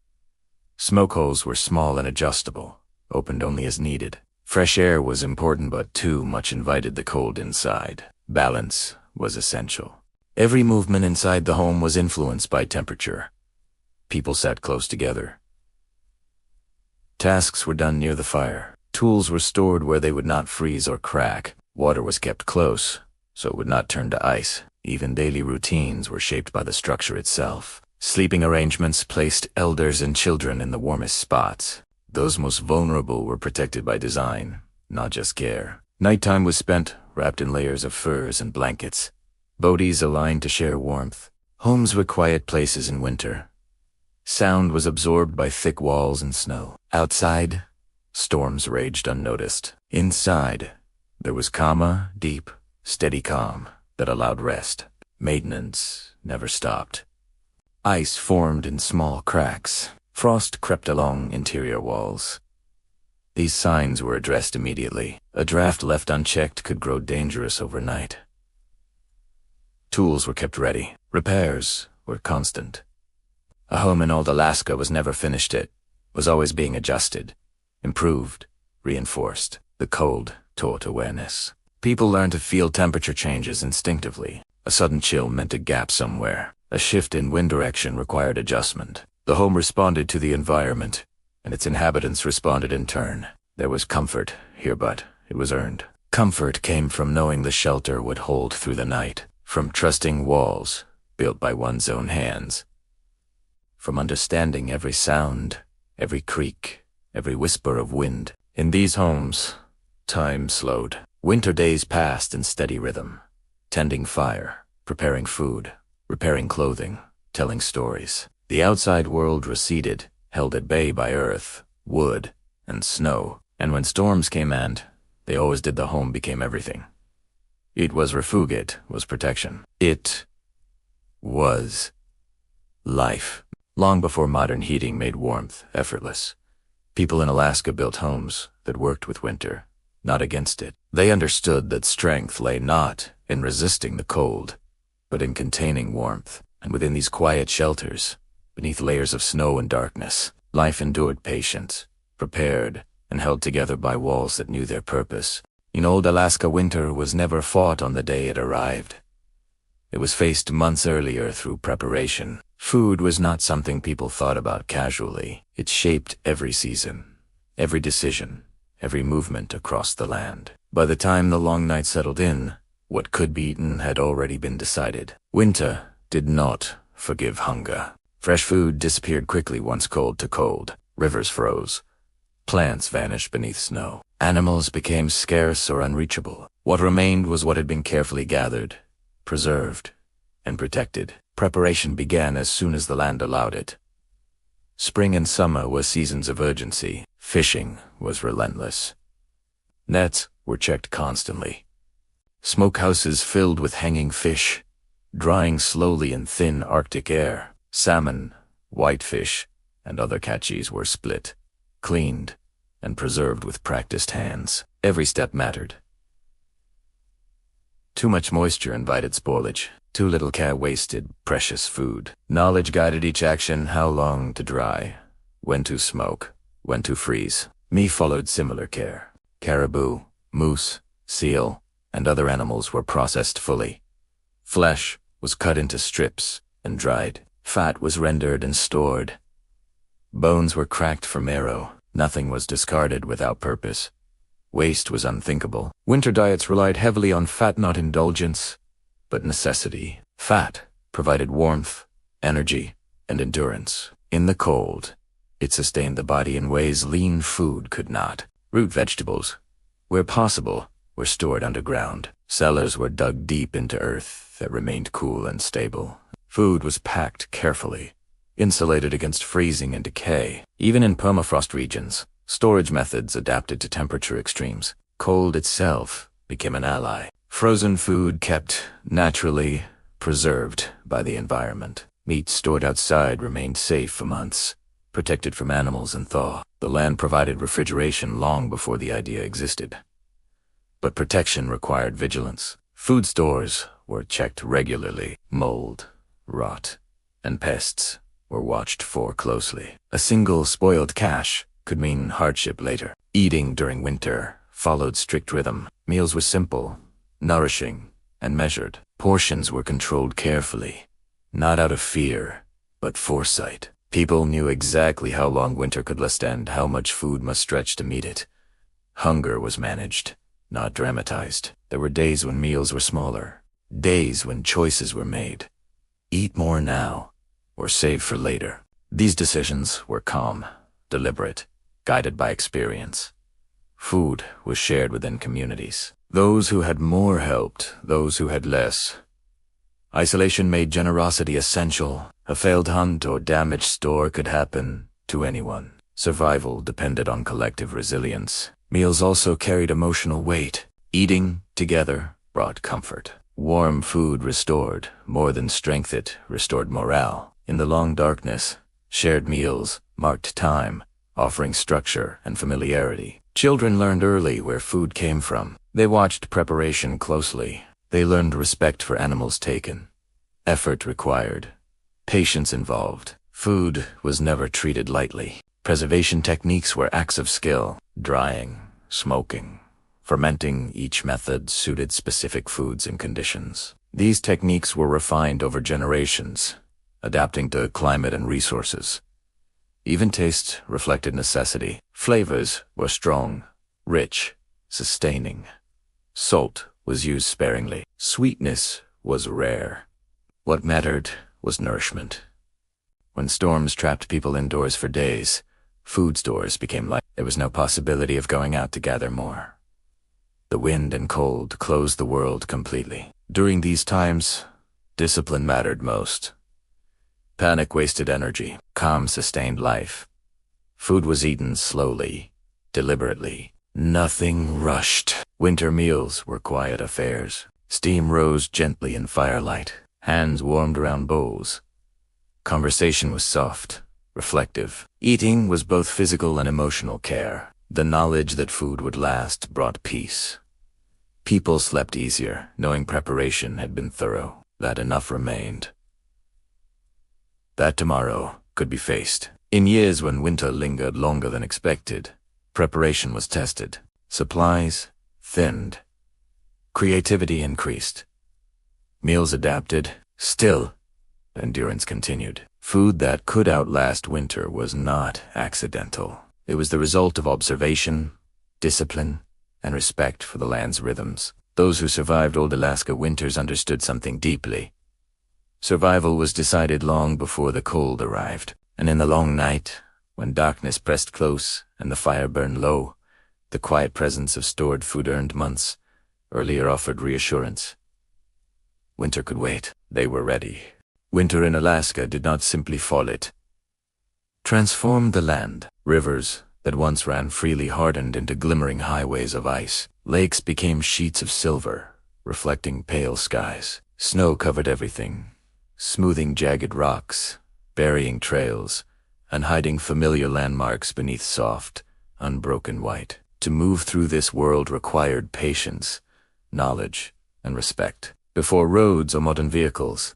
S1: Smoke holes were small and adjustable, opened only as needed. Fresh air was important, but too much invited the cold inside. Balance was essential. Every movement inside the home was influenced by temperature. People sat close together. Tasks were done near the fire. Tools were stored where they would not freeze or crack. Water was kept close, so it would not turn to ice. Even daily routines were shaped by the structure itself. Sleeping arrangements placed elders and children in the warmest spots. Those most vulnerable were protected by design, not just care. Nighttime was spent wrapped in layers of furs and blankets. Bodies aligned to share warmth. Homes were quiet places in winter. Sound was absorbed by thick walls and snow. Outside, storms raged unnoticed. Inside, there was calma, deep, steady calm that allowed rest. Maintenance never stopped. Ice formed in small cracks. Frost crept along interior walls. These signs were addressed immediately. A draft left unchecked could grow dangerous overnight. Tools were kept ready. Repairs were constant. A home in old Alaska was never finished. It was always being adjusted, improved, reinforced. The cold taught awareness. People learned to feel temperature changes instinctively. A sudden chill meant a gap somewhere. A shift in wind direction required adjustment. The home responded to the environment, and its inhabitants responded in turn. There was comfort here, but it was earned. Comfort came from knowing the shelter would hold through the night, from trusting walls built by one's own hands, from understanding every sound, every creak, every whisper of wind. In these homes, time slowed. Winter days passed in steady rhythm, tending fire, preparing food, repairing clothing, telling stories. The outside world receded, held at bay by earth, wood, and snow. And when storms came and they always did, the home became everything. It was refuge, it was protection. It was life. Long before modern heating made warmth effortless, people in Alaska built homes that worked with winter, not against it. They understood that strength lay not in resisting the cold, but in containing warmth. And within these quiet shelters, beneath layers of snow and darkness, life endured patient, prepared, and held together by walls that knew their purpose. In old Alaska, winter was never fought on the day it arrived. It was faced months earlier through preparation. Food was not something people thought about casually. It shaped every season, every decision, every movement across the land. By the time the long night settled in, what could be eaten had already been decided. Winter did not forgive hunger. Fresh food disappeared quickly once cold to cold. Rivers froze. Plants vanished beneath snow. Animals became scarce or unreachable. What remained was what had been carefully gathered, preserved, and protected. Preparation began as soon as the land allowed it. Spring and summer were seasons of urgency. Fishing was relentless. Nets were checked constantly. Smokehouses filled with hanging fish, drying slowly in thin Arctic air. Salmon, whitefish, and other catches were split, cleaned, and preserved with practiced hands. Every step mattered. Too much moisture invited spoilage. Too little care wasted precious food. Knowledge guided each action: how long to dry, when to smoke, when to freeze. Me followed similar care. Caribou, moose, seal, and other animals were processed fully. Flesh was cut into strips and dried. Fat was rendered and stored. Bones were cracked for marrow. Nothing was discarded without purpose. Waste was unthinkable. Winter diets relied heavily on fat, not indulgence, but necessity. Fat provided warmth, energy, and endurance. In the cold, it sustained the body in ways lean food could not. Root vegetables, where possible, were stored underground. Cellars were dug deep into earth that remained cool and stable. Food was packed carefully, insulated against freezing and decay. Even in permafrost regions, storage methods adapted to temperature extremes. Cold itself became an ally. Frozen food kept naturally preserved by the environment. Meat stored outside remained safe for months, protected from animals and thaw. The land provided refrigeration long before the idea existed. But protection required vigilance. Food stores were checked regularly. Mold, rot, and pests were watched for closely. A single spoiled cache could mean hardship later. Eating during winter followed strict rhythm. Meals were simple, nourishing, and measured. Portions were controlled carefully, not out of fear, but foresight. People knew exactly how long winter could last and how much food must stretch to meet it. Hunger was managed, not dramatized. There were days when meals were smaller, days when choices were made. Eat more now, or save for later. These decisions were calm, deliberate, guided by experience. Food was shared within communities. Those who had more helped, those who had less. Isolation made generosity essential. A failed hunt or damaged store could happen to anyone. Survival depended on collective resilience. Meals also carried emotional weight. Eating together brought comfort. Warm food restored, more than strength, it restored morale. In the long darkness, shared meals marked time, offering structure and familiarity. Children learned early where food came from. They watched preparation closely. They learned respect for animals taken. Effort required. Patience involved. Food was never treated lightly. Preservation techniques were acts of skill. Drying, smoking, fermenting, each method suited specific foods and conditions. These techniques were refined over generations, adapting to climate and resources. Even taste reflected necessity. Flavors were strong, rich, sustaining. Salt was used sparingly. Sweetness was rare. What mattered was nourishment. When storms trapped people indoors for days, food stores became light. There was no possibility of going out to gather more. The wind and cold closed the world completely. During these times, discipline mattered most. Panic wasted energy. Calm sustained life. Food was eaten slowly, deliberately. Nothing rushed. Winter meals were quiet affairs. Steam rose gently in firelight. Hands warmed around bowls. Conversation was soft, reflective. Eating was both physical and emotional care. The knowledge that food would last brought peace. People slept easier, knowing preparation had been thorough, that enough remained. That tomorrow could be faced. In years when winter lingered longer than expected, preparation was tested. Supplies thinned. Creativity increased. Meals adapted. Still, endurance continued. Food that could outlast winter was not accidental. It was the result of observation, discipline, and respect for the land's rhythms. Those who survived old Alaska winters understood something deeply. Survival was decided long before the cold arrived, and in the long night, when darkness pressed close and the fire burned low, the quiet presence of stored food earned months earlier offered reassurance. Winter could wait. They were ready. Winter in Alaska did not simply fall, it transformed the land. Rivers that once ran freely hardened into glimmering highways of ice. Lakes became sheets of silver, reflecting pale skies. Snow covered everything, smoothing jagged rocks, burying trails, and hiding familiar landmarks beneath soft, unbroken white. To move through this world required patience, knowledge, and respect. Before roads or modern vehicles,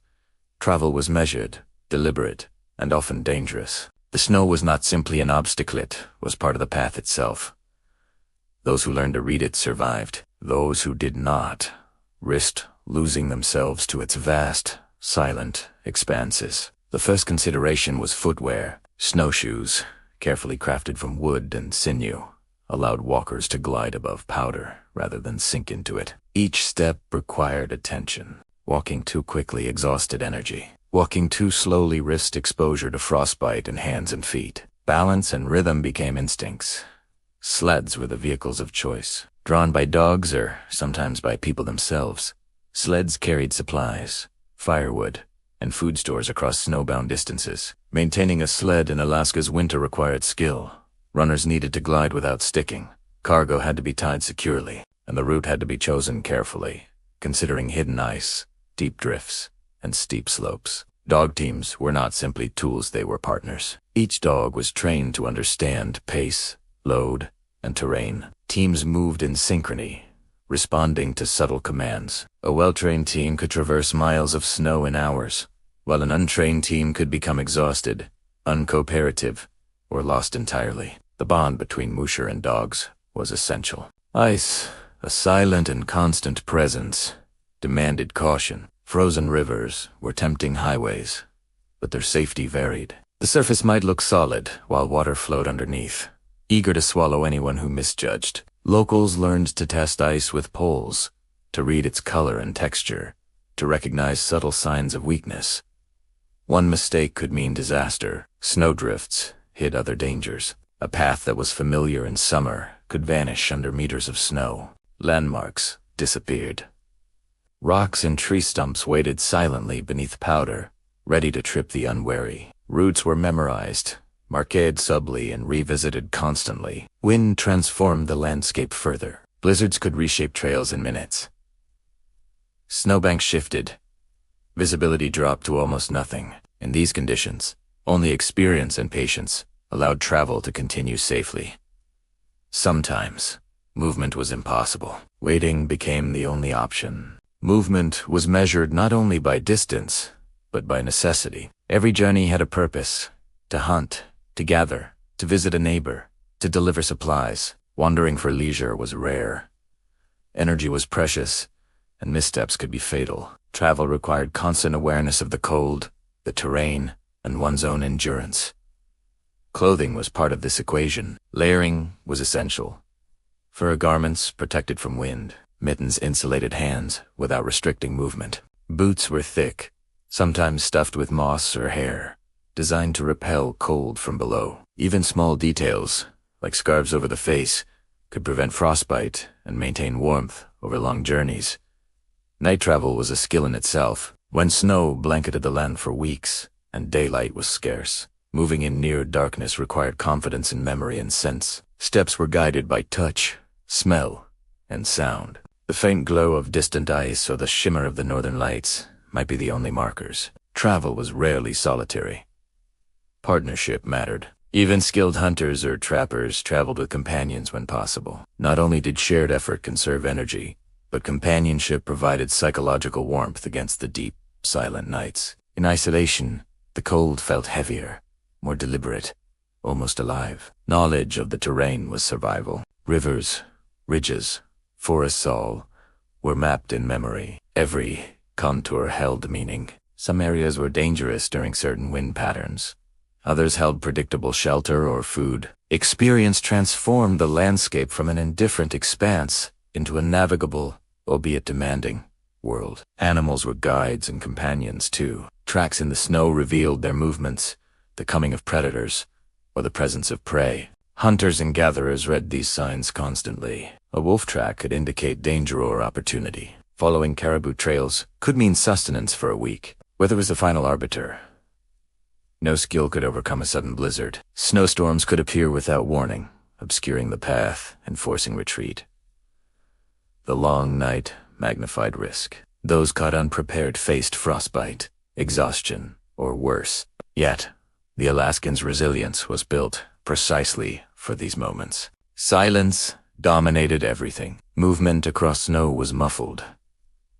S1: travel was measured, deliberate, and often dangerous. The snow was not simply an obstacle, it was part of the path itself. Those who learned to read it survived. Those who did not risked losing themselves to its vast, silent expanses. The first consideration was footwear. Snowshoes, carefully crafted from wood and sinew, allowed walkers to glide above powder rather than sink into it. Each step required attention. Walking too quickly exhausted energy. Walking too slowly risked exposure to frostbite in hands and feet. Balance and rhythm became instincts. Sleds were the vehicles of choice. Drawn by dogs or sometimes by people themselves, sleds carried supplies, firewood, and food stores across snowbound distances. Maintaining a sled in Alaska's winter required skill. Runners needed to glide without sticking. Cargo had to be tied securely, and the route had to be chosen carefully, considering hidden ice, deep drifts, and steep slopes. Dog teams were not simply tools, they were partners. Each dog was trained to understand pace, load, and terrain. Teams moved in synchrony, responding to subtle commands. A well-trained team could traverse miles of snow in hours, while an untrained team could become exhausted, uncooperative, or lost entirely. The bond between musher and dogs was essential. Ice, a silent and constant presence, demanded caution. Frozen rivers were tempting highways, but their safety varied. The surface might look solid while water flowed underneath, eager to swallow anyone who misjudged. Locals learned to test ice with poles, to read its color and texture, to recognize subtle signs of weakness. One mistake could mean disaster. Snowdrifts hid other dangers. A path that was familiar in summer could vanish under meters of snow. Landmarks disappeared. Rocks and tree stumps waited silently beneath powder, ready to trip the unwary. Routes were memorized, marqued subtly and revisited constantly. Wind transformed the landscape further. Blizzards could reshape trails in minutes. Snowbanks shifted. Visibility dropped to almost nothing. In these conditions, only experience and patience allowed travel to continue safely. Sometimes, movement was impossible. Waiting became the only option. Movement was measured not only by distance, but by necessity. Every journey had a purpose: to hunt, to gather, to visit a neighbor, to deliver supplies. Wandering for leisure was rare. Energy was precious, and missteps could be fatal. Travel required constant awareness of the cold, the terrain, and one's own endurance. Clothing was part of this equation. Layering was essential. Fur garments protected from wind. Mittens insulated hands without restricting movement. Boots were thick, sometimes stuffed with moss or hair, designed to repel cold from below. Even small details, like scarves over the face, could prevent frostbite and maintain warmth over long journeys. Night travel was a skill in itself. When snow blanketed the land for weeks and daylight was scarce, moving in near darkness required confidence in memory and sense. Steps were guided by touch, smell, and sound. The faint glow of distant ice or the shimmer of the northern lights might be the only markers. Travel was rarely solitary. Partnership mattered. Even skilled hunters or trappers traveled with companions when possible. Not only did shared effort conserve energy, but companionship provided psychological warmth against the deep, silent nights. In isolation, the cold felt heavier, more deliberate, almost alive. Knowledge of the terrain was survival. Rivers, ridges, forests all were mapped in memory. Every contour held meaning. Some areas were dangerous during certain wind patterns. Others held predictable shelter or food. Experience transformed the landscape from an indifferent expanse into a navigable, albeit demanding, world. Animals were guides and companions too. Tracks in the snow revealed their movements, the coming of predators, or the presence of prey. Hunters and gatherers read these signs constantly. A wolf track could indicate danger or opportunity. Following caribou trails could mean sustenance for a week. Weather was the final arbiter. No skill could overcome a sudden blizzard. Snowstorms could appear without warning, obscuring the path and forcing retreat. The long night magnified risk. Those caught unprepared faced frostbite, exhaustion, or worse. Yet, the Alaskans' resilience was built precisely for these moments. Silence dominated everything. Movement across snow was muffled.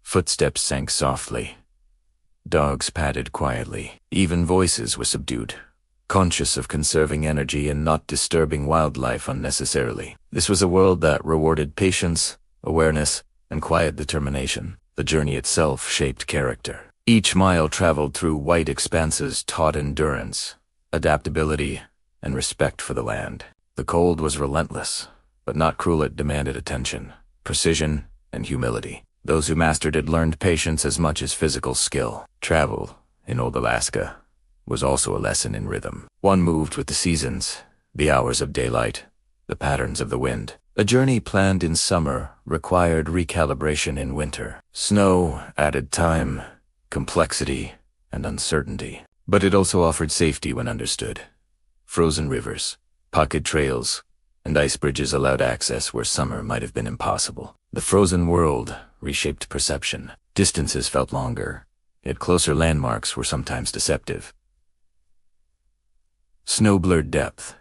S1: Footsteps sank softly. Dogs padded quietly. Even voices were subdued, conscious of conserving energy and not disturbing wildlife unnecessarily. This was a world that rewarded patience, awareness, and quiet determination. The journey itself shaped character. Each mile traveled through white expanses taught endurance, adaptability, and respect for the land. The cold was relentless, but not cruel. It demanded attention, precision, and humility. Those who mastered it learned patience as much as physical skill. Travel, in old Alaska, was also a lesson in rhythm. One moved with the seasons, the hours of daylight, the patterns of the wind. A journey planned in summer required recalibration in winter. Snow added time, complexity, and uncertainty. But it also offered safety when understood. Frozen rivers, pocket trails, and ice bridges allowed access where summer might have been impossible. The frozen world reshaped perception. Distances felt longer, yet closer landmarks were sometimes deceptive. Snow blurred depth.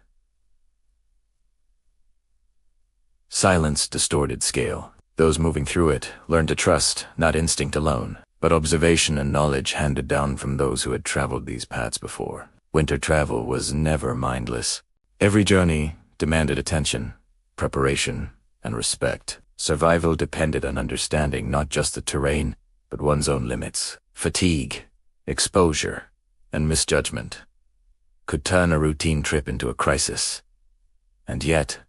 S1: Silence distorted scale. Those moving through it learned to trust not instinct alone, but observation and knowledge handed down from those who had traveled these paths before. Winter travel was never mindless. Every journey demanded attention, preparation, and respect. Survival depended on understanding not just the terrain, but one's own limits. Fatigue, exposure, and misjudgment could turn a routine trip into a crisis. And yet,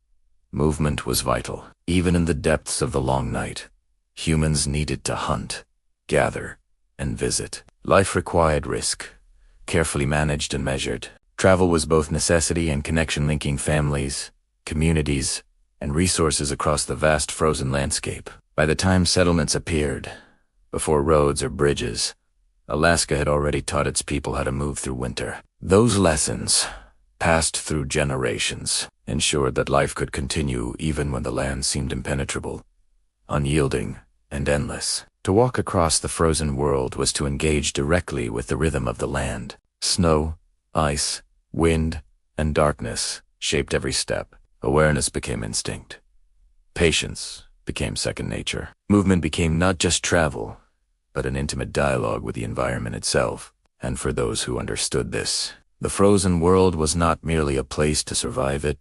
S1: movement was vital. Even in the depths of the long night, humans needed to hunt, gather, and visit. Life required risk, carefully managed and measured. Travel was both necessity and connection, linking families, communities, and resources across the vast frozen landscape. By the time settlements appeared, before roads or bridges, Alaska had already taught its people how to move through winter. Those lessons, passed through generations, ensured that life could continue even when the land seemed impenetrable, unyielding, and endless. To walk across the frozen world was to engage directly with the rhythm of the land. Snow, ice, wind, and darkness shaped every step. Awareness became instinct. Patience became second nature. Movement became not just travel, but an intimate dialogue with the environment itself. And for those who understood this, the frozen world was not merely a place to survive, it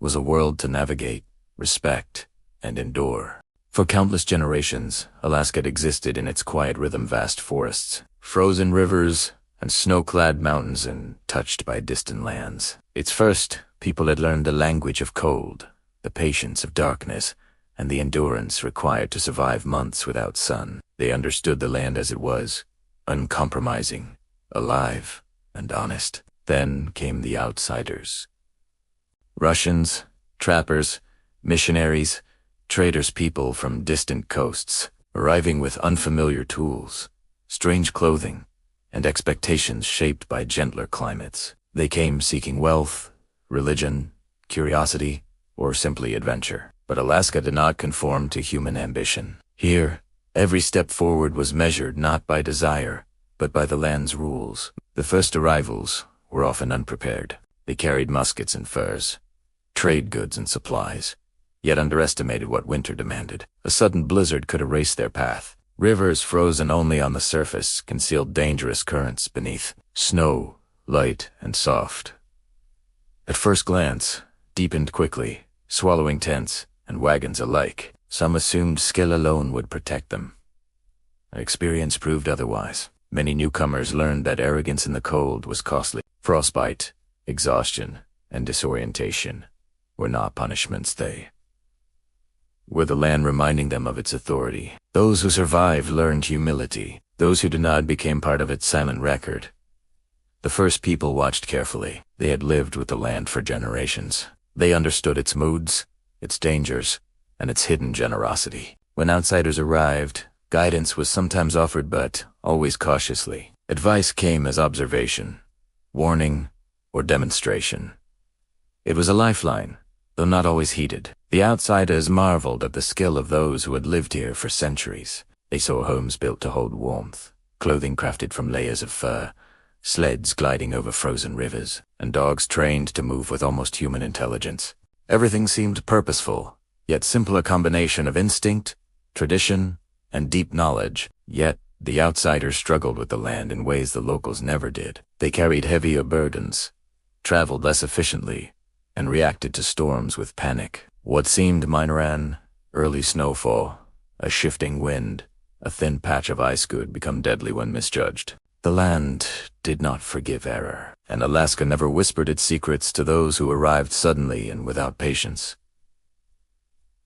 S1: was a world to navigate, respect, and endure. For countless generations, Alaska had existed in its quiet rhythm, vast forests, frozen rivers, and snow-clad mountains untouched by distant lands. Its first, people had learned the language of cold, the patience of darkness, and the endurance required to survive months without sun. They understood the land as it was, uncompromising, alive, and honest. Then came the outsiders. Russians, trappers, missionaries, traders, people from distant coasts, arriving with unfamiliar tools, strange clothing, and expectations shaped by gentler climates. They came seeking wealth, religion, curiosity, or simply adventure. But Alaska did not conform to human ambition. Here, every step forward was measured not by desire, but by the land's rules. The first arrivals were often unprepared. They carried muskets and furs, trade goods and supplies, yet underestimated what winter demanded. A sudden blizzard could erase their path. Rivers frozen only on the surface concealed dangerous currents beneath. Snow, light and soft, at first glance, deepened quickly, swallowing tents and wagons alike. Some assumed skill alone would protect them. Experience proved otherwise. Many newcomers learned that arrogance in the cold was costly. Frostbite, exhaustion, and disorientation were not punishments, they were the land reminding them of its authority. Those who survived learned humility. Those who did not became part of its silent record. The first people watched carefully. They had lived with the land for generations. They understood its moods, its dangers, and its hidden generosity. When outsiders arrived, guidance was sometimes offered, but always cautiously. Advice came as observation, warning, or demonstration. It was a lifeline, though not always heeded. The outsiders marveled at the skill of those who had lived here for centuries. They saw homes built to hold warmth, clothing crafted from layers of fur, sleds gliding over frozen rivers, and dogs trained to move with almost human intelligence. Everything seemed purposeful, yet simple, a combination of instinct, tradition, and deep knowledge. Yet, the outsiders struggled with the land in ways the locals never did. They carried heavier burdens, traveled less efficiently, and reacted to storms with panic. What seemed minor, an early snowfall, a shifting wind, a thin patch of ice could become deadly when misjudged. The land did not forgive error, and Alaska never whispered its secrets to those who arrived suddenly and without patience.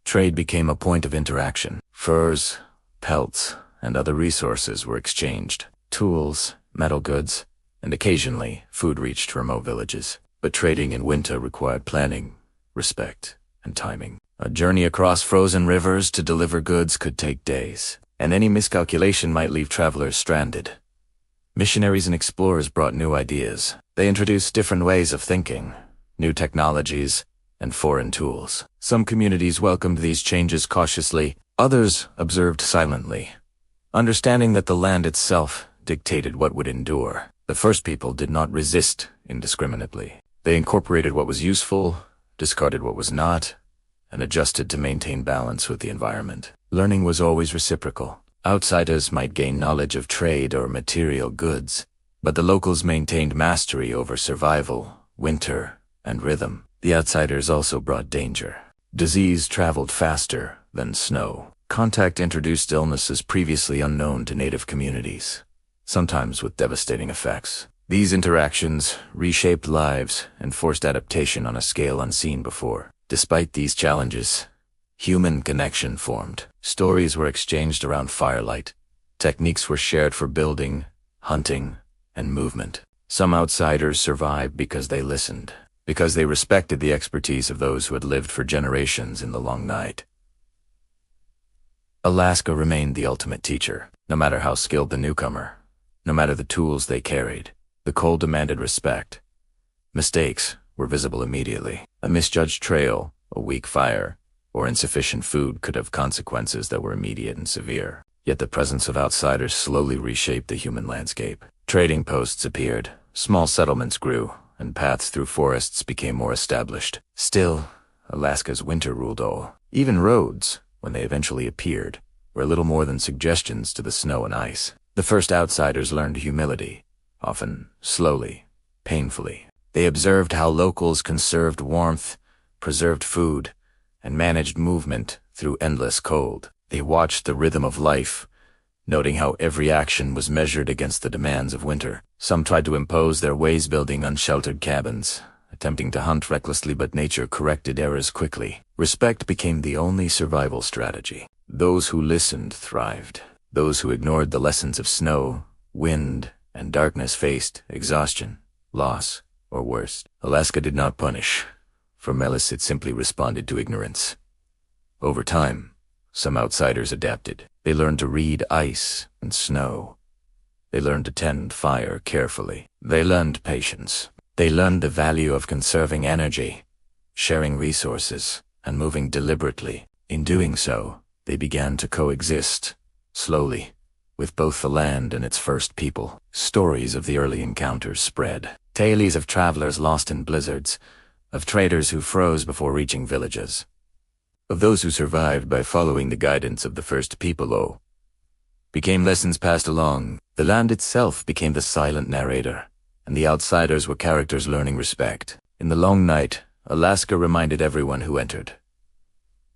S1: Trade became a point of interaction. Furs, pelts, and other resources were exchanged. Tools, metal goods, and occasionally food reached remote villages. But trading in winter required planning, respect, and timing. A journey across frozen rivers to deliver goods could take days, and any miscalculation might leave travelers stranded. Missionaries and explorers brought new ideas. They introduced different ways of thinking, new technologies, and foreign tools. Some communities welcomed these changes cautiously, others observed silently, understanding that the land itself dictated what would endure. The first people did not resist indiscriminately. They incorporated what was useful, discarded what was not, and adjusted to maintain balance with the environment. Learning was always reciprocal. Outsiders might gain knowledge of trade or material goods, but the locals maintained mastery over survival, winter, and rhythm. The outsiders also brought danger. Disease traveled faster than snow. Contact introduced illnesses previously unknown to native communities, sometimes with devastating effects. These interactions reshaped lives and forced adaptation on a scale unseen before. Despite these challenges, human connection formed. Stories were exchanged around firelight. Techniques were shared for building, hunting, and movement. Some outsiders survived because they listened, because they respected the expertise of those who had lived for generations in the long night. Alaska remained the ultimate teacher. No matter how skilled the newcomer, no matter the tools they carried, the cold demanded respect. Mistakes were visible immediately. A misjudged trail, a weak fire, or insufficient food could have consequences that were immediate and severe. Yet the presence of outsiders slowly reshaped the human landscape. Trading posts appeared, small settlements grew, and paths through forests became more established. Still, Alaska's winter ruled all. Even roads, when they eventually appeared, were little more than suggestions to the snow and ice. The first outsiders learned humility, often slowly, painfully. They observed how locals conserved warmth, preserved food, and managed movement through endless cold. They watched the rhythm of life, noting how every action was measured against the demands of winter. Some tried to impose their ways, building unsheltered cabins, attempting to hunt recklessly, but nature corrected errors quickly. Respect became the only survival strategy. Those who listened thrived. Those who ignored the lessons of snow, wind, and darkness faced exhaustion, loss, or worse. Alaska did not punish. For Melis, it simply responded to ignorance. Over time, some outsiders adapted. They learned to read ice and snow. They learned to tend fire carefully. They learned patience. They learned the value of conserving energy, sharing resources, and moving deliberately. In doing so, they began to coexist, slowly, with both the land and its first people. Stories of the early encounters spread. Tales of travelers lost in blizzards, of traders who froze before reaching villages, of those who survived by following the guidance of the first people, became lessons passed along. The land itself became the silent narrator, and the outsiders were characters learning respect. In the long night, Alaska reminded everyone who entered.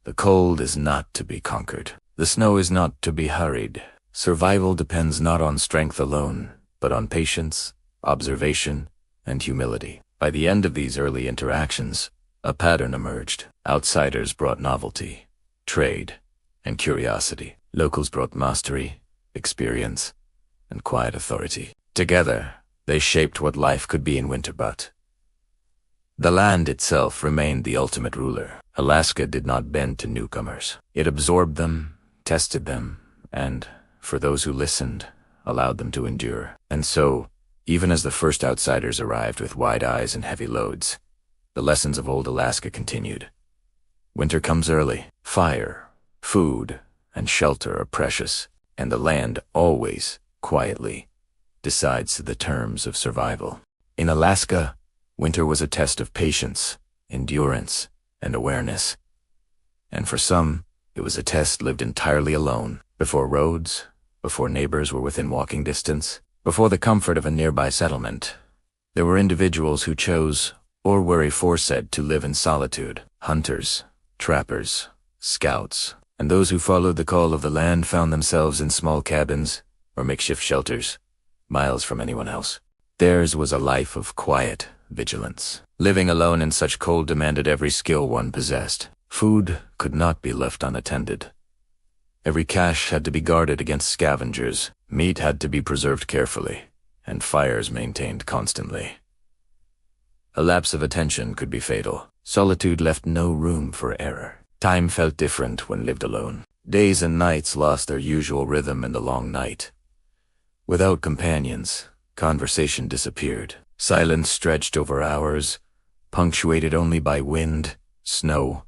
S1: The cold is not to be conquered. The snow is not to be hurried. Survival depends not on strength alone, but on patience, observation, and humility. By the end of these early interactions, a pattern emerged. Outsiders brought novelty, trade, and curiosity. Locals brought mastery, experience, and quiet authority. Together, they shaped what life could be in winter, but the land itself remained the ultimate ruler. Alaska did not bend to newcomers. It absorbed them, tested them, and, for those who listened, allowed them to endure. And so, even as the first outsiders arrived with wide eyes and heavy loads, the lessons of old Alaska continued. Winter comes early. Fire, food, and shelter are precious, and the land always, quietly, decides the terms of survival. In Alaska, winter was a test of patience, endurance, and awareness. And for some, it was a test lived entirely alone, before roads, before neighbors were within walking distance, before the comfort of a nearby settlement. There were individuals who chose, or were aforesaid, to live in solitude. Hunters, trappers, scouts, and those who followed the call of the land found themselves in small cabins or makeshift shelters, miles from anyone else. Theirs was a life of quiet vigilance. Living alone in such cold demanded every skill one possessed. Food could not be left unattended. Every cache had to be guarded against scavengers, meat had to be preserved carefully, and fires maintained constantly. A lapse of attention could be fatal. Solitude left no room for error. Time felt different when lived alone. Days and nights lost their usual rhythm in the long night. Without companions, conversation disappeared. Silence stretched over hours, punctuated only by wind, snow,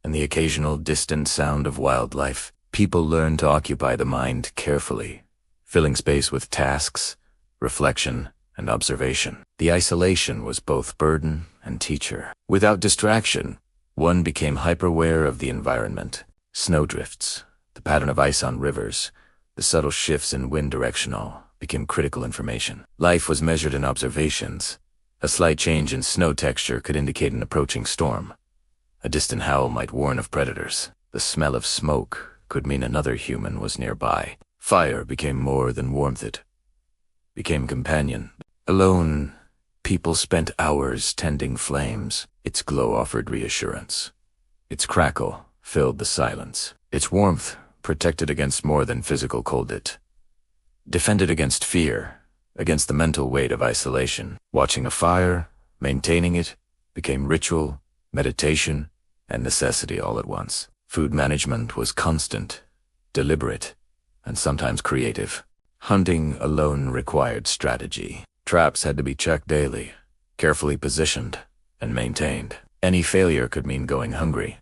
S1: and the occasional distant sound of wildlife. People learned to occupy the mind carefully, filling space with tasks, reflection, and observation. The isolation was both burden and teacher. Without distraction, one became hyper-aware of the environment. Snowdrifts, the pattern of ice on rivers, the subtle shifts in wind direction all became critical information. Life was measured in observations. A slight change in snow texture could indicate an approaching storm. A distant howl might warn of predators. The smell of smoke could mean another human was nearby. Fire became more than warmth, it became companion. Alone, people spent hours tending flames. Its glow offered reassurance. Its crackle filled the silence. Its warmth protected against more than physical cold. It defended against fear, against the mental weight of isolation. Watching a fire, maintaining it, became ritual, meditation, and necessity all at once. Food management was constant, deliberate, and sometimes creative. Hunting alone required strategy. Traps had to be checked daily, carefully positioned, and maintained. Any failure could mean going hungry.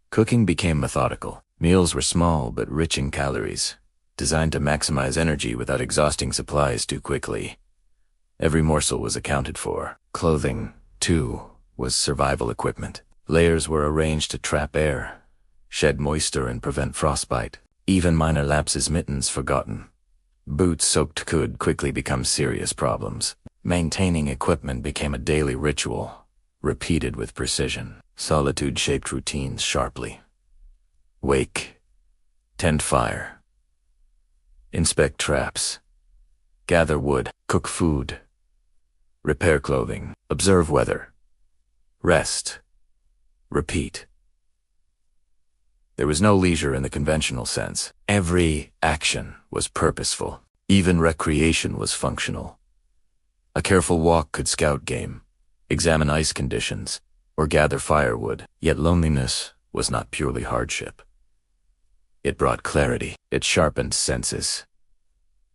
S1: Cooking became methodical. Meals were small but rich in calories, designed to maximize energy without exhausting supplies too quickly. Every morsel was accounted for. Clothing, too, was survival equipment. Layers were arranged to trap air, shed moisture, and prevent frostbite. Even minor lapses, mittens forgotten. Boots soaked could quickly become serious problems. Maintaining equipment became a daily ritual, repeated with precision. Solitude shaped routines sharply. Wake, tend fire, inspect traps, gather wood, cook food, repair clothing, observe weather, rest, repeat. There was no leisure in the conventional sense. Every action was purposeful. Even recreation was functional. A careful walk could scout game, examine ice conditions, or gather firewood. Yet loneliness was not purely hardship. It brought clarity. It sharpened senses.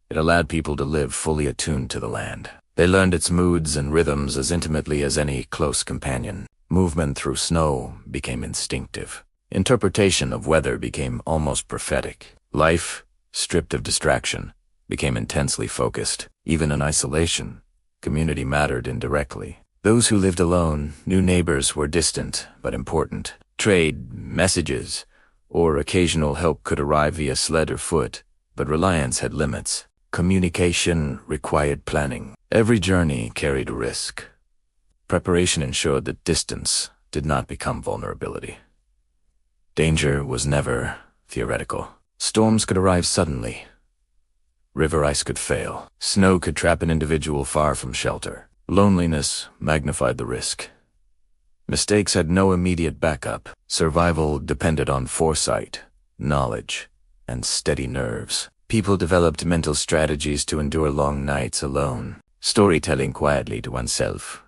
S1: It allowed people to live fully attuned to the land. They learned its moods and rhythms as intimately as any close companion. Movement through snow became instinctive. Interpretation of weather became almost prophetic. Life, stripped of distraction, became intensely focused. Even in isolation, community mattered indirectly. Those who lived alone knew neighbors were distant but important. Trade, messages, or occasional help could arrive via sled or foot, but reliance had limits. Communication required planning. Every journey carried risk. Preparation ensured that distance did not become vulnerability. Danger was never theoretical. Storms could arrive suddenly. River ice could fail. Snow could trap an individual far from shelter. Loneliness magnified the risk. Mistakes had no immediate backup. Survival depended on foresight, knowledge, and steady nerves. People developed mental strategies to endure long nights alone. Storytelling quietly to oneself.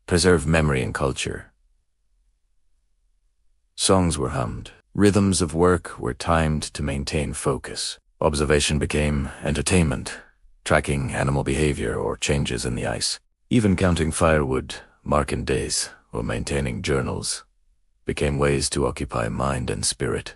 S1: Preserve memory and culture. Songs were hummed. Rhythms of work were timed to maintain focus. Observation became entertainment, tracking animal behavior or changes in the ice. Even counting firewood, marking days, or maintaining journals became ways to occupy mind and spirit.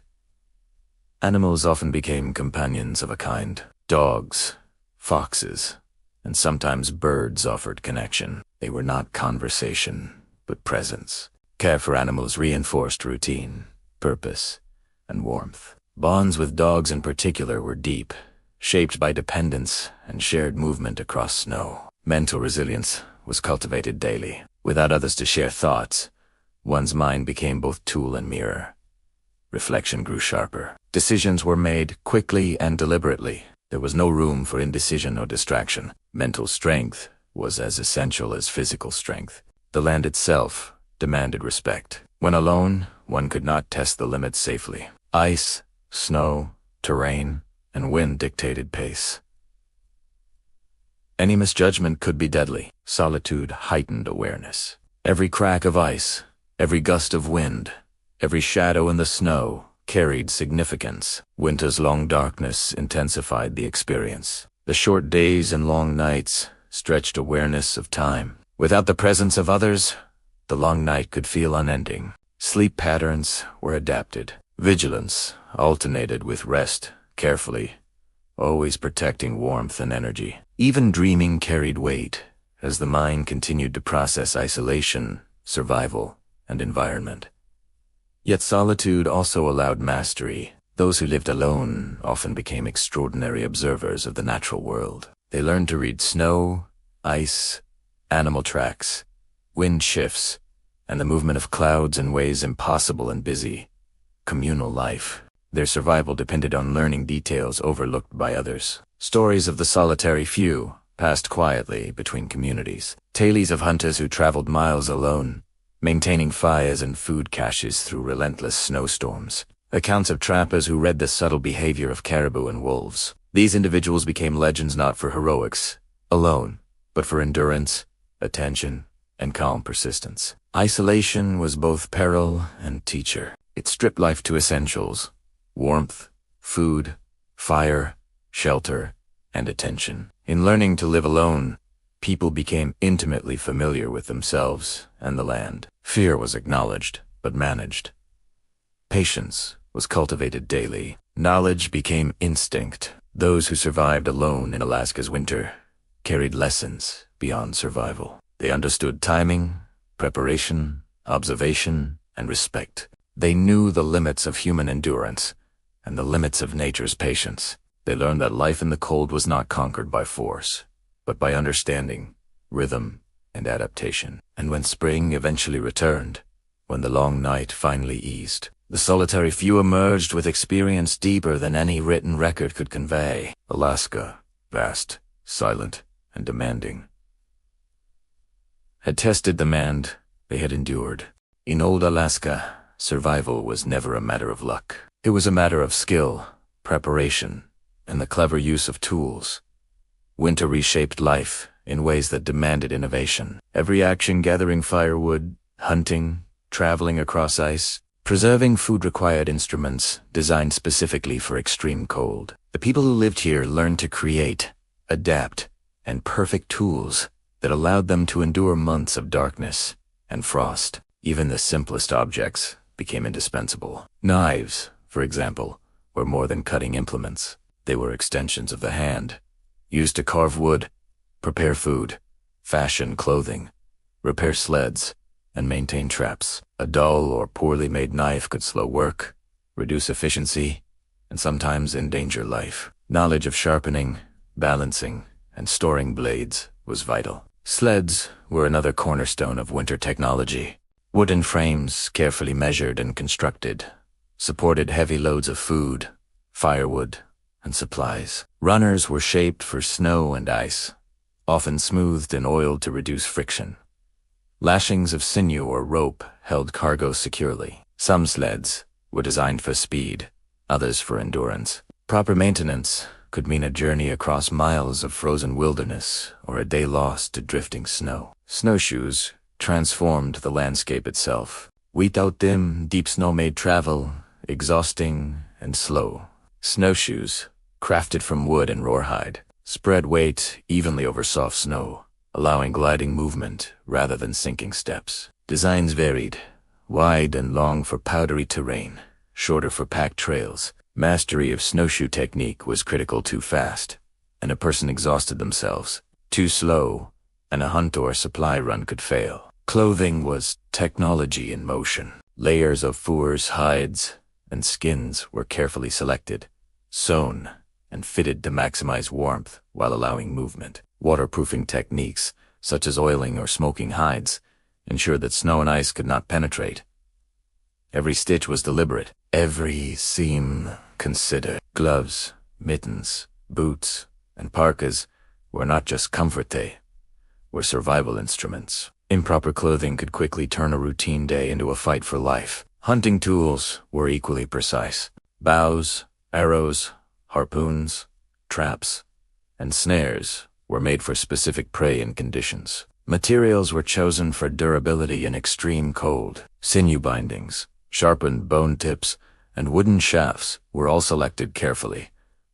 S1: Animals often became companions of a kind. Dogs, foxes, and sometimes birds offered connection. They were not conversation, but presence. Care for animals reinforced routine, purpose, and warmth. Bonds with dogs in particular were deep, shaped by dependence and shared movement across snow. Mental resilience was cultivated daily. Without others to share thoughts, one's mind became both tool and mirror. Reflection grew sharper. Decisions were made quickly and deliberately. There was no room for indecision or distraction. Mental strength was as essential as physical strength. The land itself demanded respect. When alone, one could not test the limits safely. Ice, snow, terrain, and wind dictated pace. Any misjudgment could be deadly. Solitude heightened awareness. Every crack of ice, every gust of wind, every shadow in the snow carried significance. Winter's long darkness intensified the experience. The short days and long nights stretched awareness of time. Without the presence of others, the long night could feel unending. Sleep patterns were adapted. Vigilance alternated with rest, carefully, always protecting warmth and energy. Even dreaming carried weight, as the mind continued to process isolation, survival, and environment. Yet solitude also allowed mastery. Those who lived alone often became extraordinary observers of the natural world. They learned to read snow, ice, animal tracks, wind shifts, and the movement of clouds in ways impossible in busy, communal life. Their survival depended on learning details overlooked by others. Stories of the solitary few passed quietly between communities. Tales of hunters who traveled miles alone, maintaining fires and food caches through relentless snowstorms. Accounts of trappers who read the subtle behavior of caribou and wolves. These individuals became legends not for heroics alone, but for endurance, attention, and calm persistence. Isolation was both peril and teacher. It stripped life to essentials: warmth, food, fire, shelter, and attention. In learning to live alone, people became intimately familiar with themselves and the land. Fear was acknowledged, but managed. Patience was cultivated daily. Knowledge became instinct. Those who survived alone in Alaska's winter carried lessons beyond survival. They understood timing, preparation, observation, and respect. They knew the limits of human endurance and the limits of nature's patience. They learned that life in the cold was not conquered by force, but by understanding, rhythm, and adaptation. And when spring eventually returned, when the long night finally eased, the solitary few emerged with experience deeper than any written record could convey. Alaska, vast, silent, and demanding, had tested the demand they had endured. In old Alaska, survival was never a matter of luck. It was a matter of skill, preparation, and the clever use of tools. Winter reshaped life in ways that demanded innovation. Every action gathering firewood, hunting, traveling across ice, preserving food required instruments designed specifically for extreme cold. The people who lived here learned to create, adapt, and perfect tools that allowed them to endure months of darkness and frost. Even the simplest objects became indispensable. Knives, for example, were more than cutting implements. They were extensions of the hand, used to carve wood, prepare food, fashion clothing, repair sleds, and maintain traps. A dull or poorly made knife could slow work, reduce efficiency, and sometimes endanger life. Knowledge of sharpening, balancing, and storing blades was vital. Sleds were another cornerstone of winter technology. Wooden frames, carefully measured and constructed, supported heavy loads of food, firewood, and supplies. Runners were shaped for snow and ice, often smoothed and oiled to reduce friction. Lashings of sinew or rope held cargo securely. Some sleds were designed for speed, others for endurance. Proper maintenance could mean a journey across miles of frozen wilderness or a day lost to drifting snow. Snowshoes transformed the landscape itself. Without them, deep snow made travel exhausting and slow. Snowshoes, crafted from wood and rawhide, spread weight evenly over soft snow, allowing gliding movement rather than sinking steps. Designs varied, wide and long for powdery terrain, shorter for packed trails. Mastery of snowshoe technique was critical. Too fast, and a person exhausted themselves. Too slow, and a hunt or supply run could fail. Clothing was technology in motion. Layers of furs, hides, and skins were carefully selected, sewn, and fitted to maximize warmth while allowing movement. Waterproofing techniques, such as oiling or smoking hides, ensured that snow and ice could not penetrate. Every stitch was deliberate, every seam considered. Gloves, mittens, boots, and parkas were not just comfort, they were survival instruments. Improper clothing could quickly turn a routine day into a fight for life. Hunting tools were equally precise. Bows, arrows, harpoons, traps, and snares were made for specific prey and conditions. Materials were chosen for durability in extreme cold. Sinew bindings, sharpened bone tips, and wooden shafts were all selected carefully,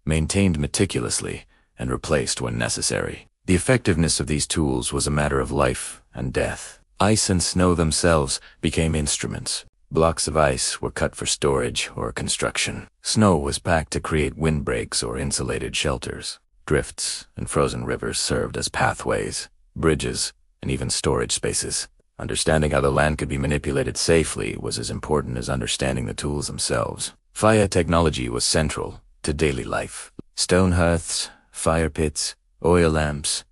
S1: maintained meticulously, and replaced when necessary. The effectiveness of these tools was a matter of life and death. Ice and snow themselves became instruments. Blocks of ice were cut for storage or construction. Snow was packed to create windbreaks or insulated shelters. Drifts and frozen rivers served as pathways, bridges, and even storage spaces. Understanding how the land could be manipulated safely was as important as understanding the tools themselves. Fire technology was central to daily life. Stone hearths, fire pits, oil lamps,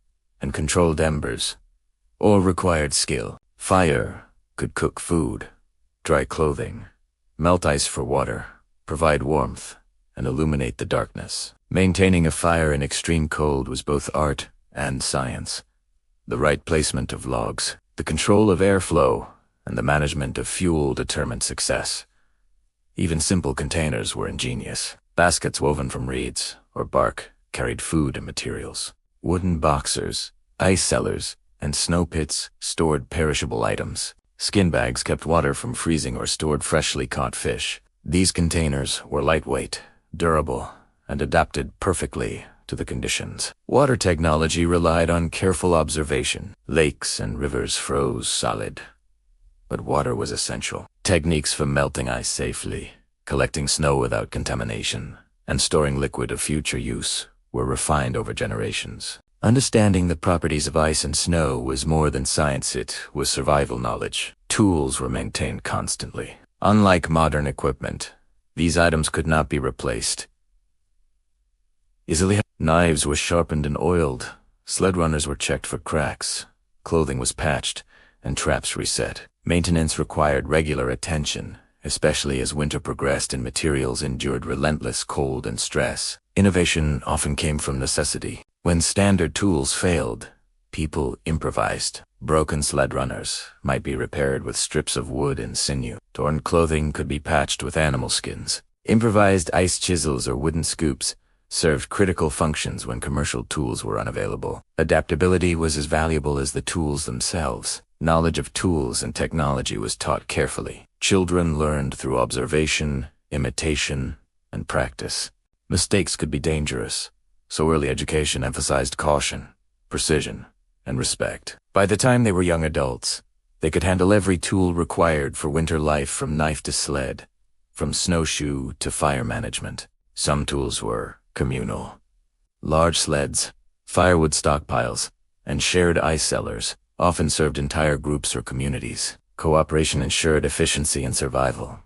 S1: and controlled embers all required skill. Fire could cook food, dry clothing, melt ice for water, provide warmth, and illuminate the darkness. Maintaining a fire in extreme cold was both art and science. The right placement of logs, the control of airflow, and the management of fuel determined success. Even simple containers were ingenious. Baskets woven from reeds or bark carried food and materials. Wooden boxers, ice cellars, and snow pits stored perishable items. Skin bags kept water from freezing or stored freshly caught fish. These containers were lightweight, durable, and adapted perfectly to the conditions. Water technology relied on careful observation. Lakes and rivers froze solid, but water was essential. Techniques for melting ice safely, collecting snow without contamination, and storing liquid of future use were refined over generations. Understanding the properties of ice and snow was more than science, it was survival knowledge. Tools were maintained constantly. Unlike modern equipment, these items could not be replaced easily. Knives were sharpened and oiled, sled runners were checked for cracks, clothing was patched, and traps reset. Maintenance required regular attention, especially as winter progressed and materials endured relentless cold and stress. Innovation often came from necessity. When standard tools failed, people improvised. Broken sled runners might be repaired with strips of wood and sinew. Torn clothing could be patched with animal skins. Improvised ice chisels or wooden scoops served critical functions when commercial tools were unavailable. Adaptability was as valuable as the tools themselves. Knowledge of tools and technology was taught carefully. Children learned through observation, imitation, and practice. Mistakes could be dangerous, so early education emphasized caution, precision, and respect. By the time they were young adults, they could handle every tool required for winter life, from knife to sled, from snowshoe to fire management. Some tools were communal. Large sleds, firewood stockpiles, and shared ice cellars often served entire groups or communities. Cooperation ensured efficiency and survival,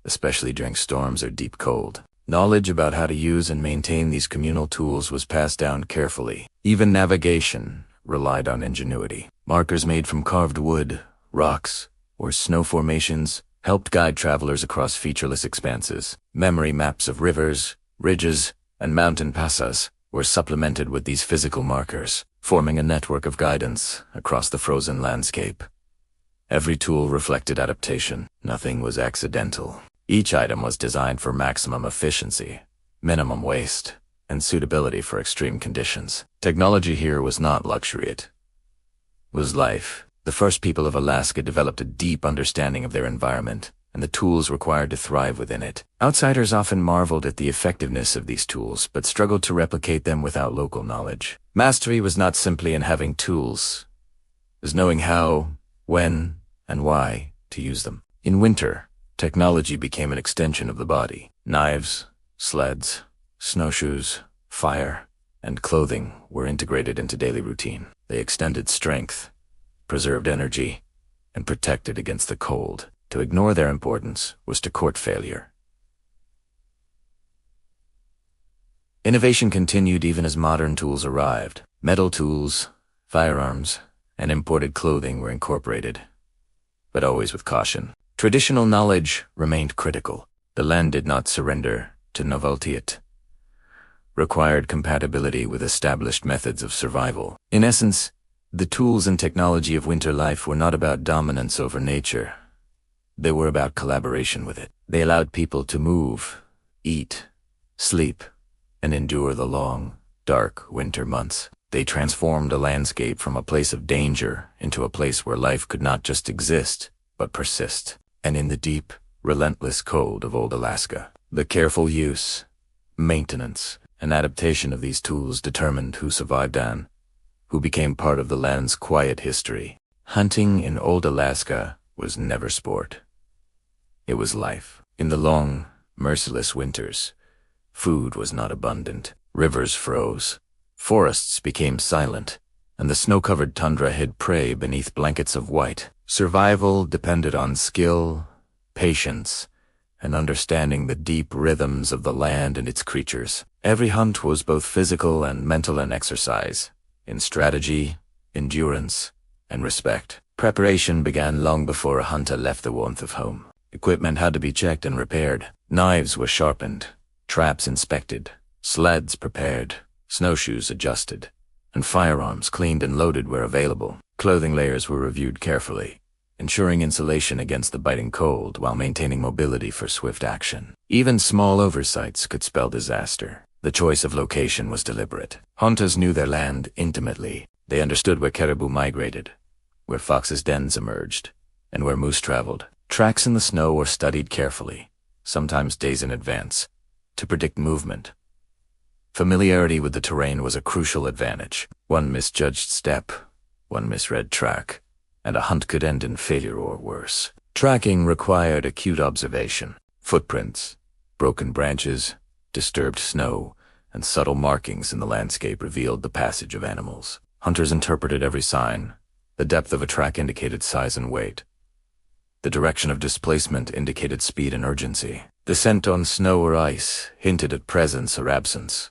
S1: especially during storms or deep cold. Knowledge about how to use and maintain these communal tools was passed down carefully. Even navigation relied on ingenuity. Markers made from carved wood, rocks, or snow formations helped guide travelers across featureless expanses. Memory maps of rivers, ridges, and mountain passes were supplemented with these physical markers, forming a network of guidance across the frozen landscape. Every tool reflected adaptation. Nothing was accidental. Each item was designed for maximum efficiency, minimum waste, and suitability for extreme conditions. Technology here was not luxury, it was life. The first people of Alaska developed a deep understanding of their environment and the tools required to thrive within it. Outsiders often marveled at the effectiveness of these tools, but struggled to replicate them without local knowledge. Mastery was not simply in having tools, it was knowing how, when, and why to use them. In winter, technology became an extension of the body. Knives, sleds, snowshoes, fire, and clothing were integrated into daily routine. They extended strength, preserved energy, and protected against the cold. To ignore their importance was to court failure. Innovation continued even as modern tools arrived. Metal tools, firearms, and imported clothing were incorporated, but always with caution. Traditional knowledge remained critical. The land did not surrender to novelty. It required compatibility with established methods of survival. In essence, the tools and technology of winter life were not about dominance over nature. They were about collaboration with it. They allowed people to move, eat, sleep, and endure the long, dark winter months. They transformed a landscape from a place of danger into a place where life could not just exist, but persist. And in the deep, relentless cold of old Alaska, the careful use, maintenance, and adaptation of these tools determined who survived and who became part of the land's quiet history. Hunting in old Alaska was never sport. It was life. In the long, merciless winters, food was not abundant. Rivers froze. Forests became silent, and the snow-covered tundra hid prey beneath blankets of white. Survival depended on skill, patience, and understanding the deep rhythms of the land and its creatures. Every hunt was both physical and mental an exercise, in strategy, endurance, and respect. Preparation began long before a hunter left the warmth of home. Equipment had to be checked and repaired. Knives were sharpened, traps inspected, sleds prepared, snowshoes adjusted, and firearms cleaned and loaded where available. Clothing layers were reviewed carefully, ensuring insulation against the biting cold while maintaining mobility for swift action. Even small oversights could spell disaster. The choice of location was deliberate. Hunters knew their land intimately. They understood where caribou migrated, where foxes' dens emerged, and where moose traveled. Tracks in the snow were studied carefully, sometimes days in advance, to predict movement. Familiarity with the terrain was a crucial advantage. One misjudged step, one misread track, and a hunt could end in failure or worse. Tracking required acute observation. Footprints, broken branches, disturbed snow, and subtle markings in the landscape revealed the passage of animals. Hunters interpreted every sign. The depth of a track indicated size and weight. The direction of displacement indicated speed and urgency. The scent on snow or ice hinted at presence or absence.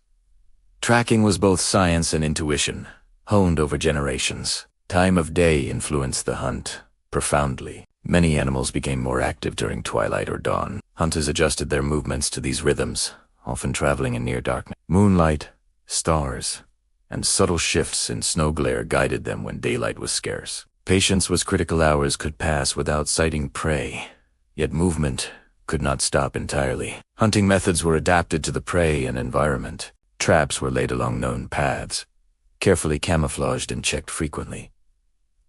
S1: Tracking was both science and intuition, honed over generations. Time of day influenced the hunt profoundly. Many animals became more active during twilight or dawn. Hunters adjusted their movements to these rhythms, often traveling in near darkness. Moonlight, stars, and subtle shifts in snow glare guided them when daylight was scarce. Patience was critical. Hours could pass without sighting prey, yet movement could not stop entirely. Hunting methods were adapted to the prey and environment. Traps were laid along known paths, carefully camouflaged and checked frequently.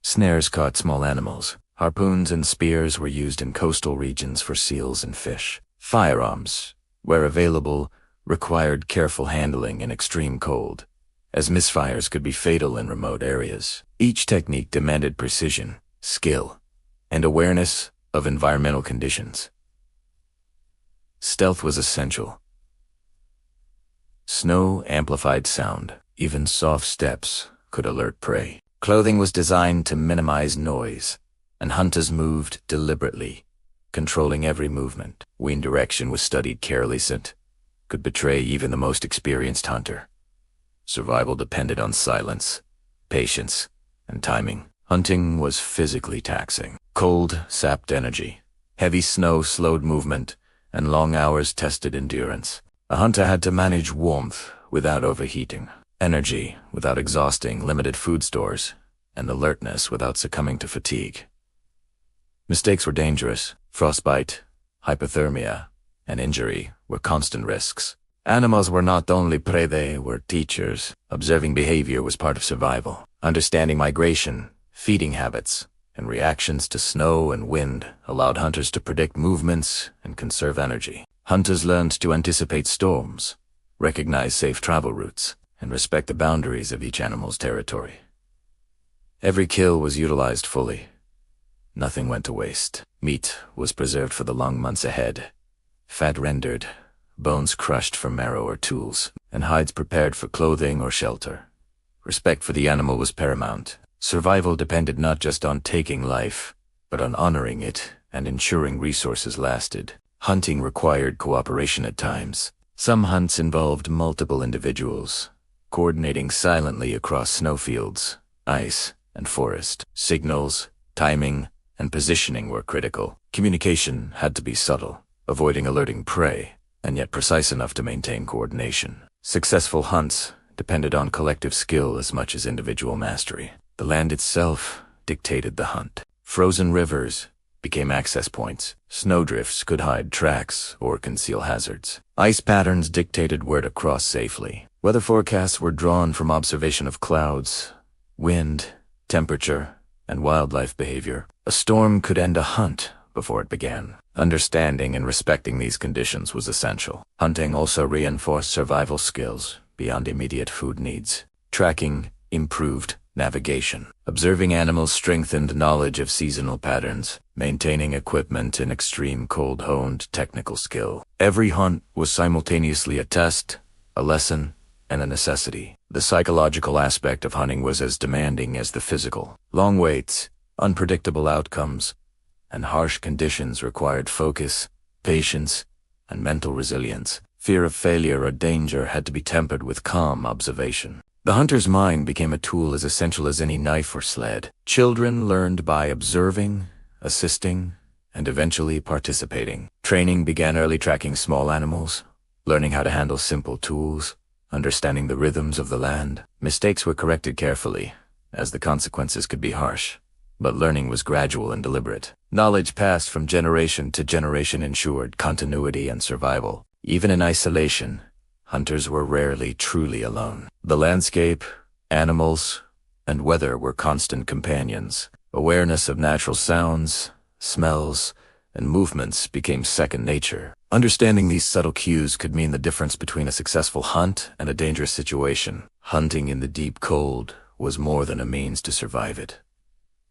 S1: Snares caught small animals. Harpoons and spears were used in coastal regions for seals and fish. Firearms, where available, required careful handling in extreme cold, as misfires could be fatal in remote areas. Each technique demanded precision, skill, and awareness of environmental conditions. Stealth was essential. Snow amplified sound. Even soft steps could alert prey. Clothing was designed to minimize noise, and hunters moved deliberately, controlling every movement. Wind direction was studied carefully and could betray even the most experienced hunter. Survival depended on silence, patience, and timing. Hunting was physically taxing. Cold sapped energy. Heavy snow slowed movement, and long hours tested endurance. A hunter had to manage warmth without overheating, energy without exhausting limited food stores, and alertness without succumbing to fatigue. Mistakes were dangerous. Frostbite, hypothermia, and injury were constant risks. Animals were not only prey, they were teachers. Observing behavior was part of survival. Understanding migration, feeding habits, and reactions to snow and wind allowed hunters to predict movements and conserve energy. Hunters learned to anticipate storms, recognize safe travel routes, and respect the boundaries of each animal's territory. Every kill was utilized fully. Nothing went to waste. Meat was preserved for the long months ahead, fat rendered, bones crushed for marrow or tools, and hides prepared for clothing or shelter. Respect for the animal was paramount. Survival depended not just on taking life, but on honoring it and ensuring resources lasted. Hunting required cooperation at times. Some hunts involved multiple individuals, coordinating silently across snowfields, ice, and forest. Signals, timing, and positioning were critical. Communication had to be subtle, avoiding alerting prey, and yet precise enough to maintain coordination. Successful hunts depended on collective skill as much as individual mastery. The land itself dictated the hunt. Frozen rivers became access points. Snowdrifts could hide tracks or conceal hazards. Ice patterns dictated where to cross safely. Weather forecasts were drawn from observation of clouds, wind, temperature, and wildlife behavior. A storm could end a hunt before it began. Understanding and respecting these conditions was essential. Hunting also reinforced survival skills beyond immediate food needs. Tracking improved navigation. Observing animals strengthened knowledge of seasonal patterns. Maintaining equipment in extreme cold honed technical skill. Every hunt was simultaneously a test, a lesson, and a necessity. The psychological aspect of hunting was as demanding as the physical. Long waits, unpredictable outcomes, and harsh conditions required focus, patience, and mental resilience. Fear of failure or danger had to be tempered with calm observation. The hunter's mind became a tool as essential as any knife or sled. Children learned by observing, assisting, and eventually participating. Training began early, tracking small animals, learning how to handle simple tools, understanding the rhythms of the land. Mistakes were corrected carefully, as the consequences could be harsh, but learning was gradual and deliberate. Knowledge passed from generation to generation ensured continuity and survival. Even in isolation, hunters were rarely truly alone. The landscape, animals, and weather were constant companions. Awareness of natural sounds, smells, and movements became second nature. Understanding these subtle cues could mean the difference between a successful hunt and a dangerous situation. Hunting in the deep cold was more than a means to survive. It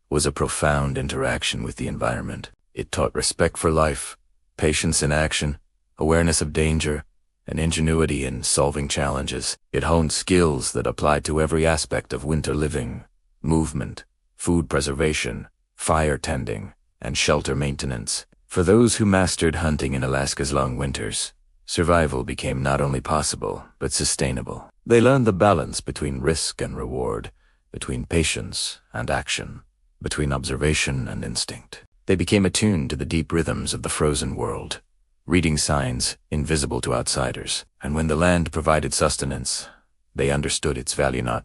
S1: was a profound interaction with the environment. It taught respect for life, patience in action, awareness of danger, and ingenuity in solving challenges. It honed skills that applied to every aspect of winter living: movement, food preservation, fire tending, and shelter maintenance. For those who mastered hunting in Alaska's long winters, survival became not only possible, but sustainable. They learned the balance between risk and reward, between patience and action, between observation and instinct. They became attuned to the deep rhythms of the frozen world, reading signs invisible to outsiders. And when the land provided sustenance, they understood its value not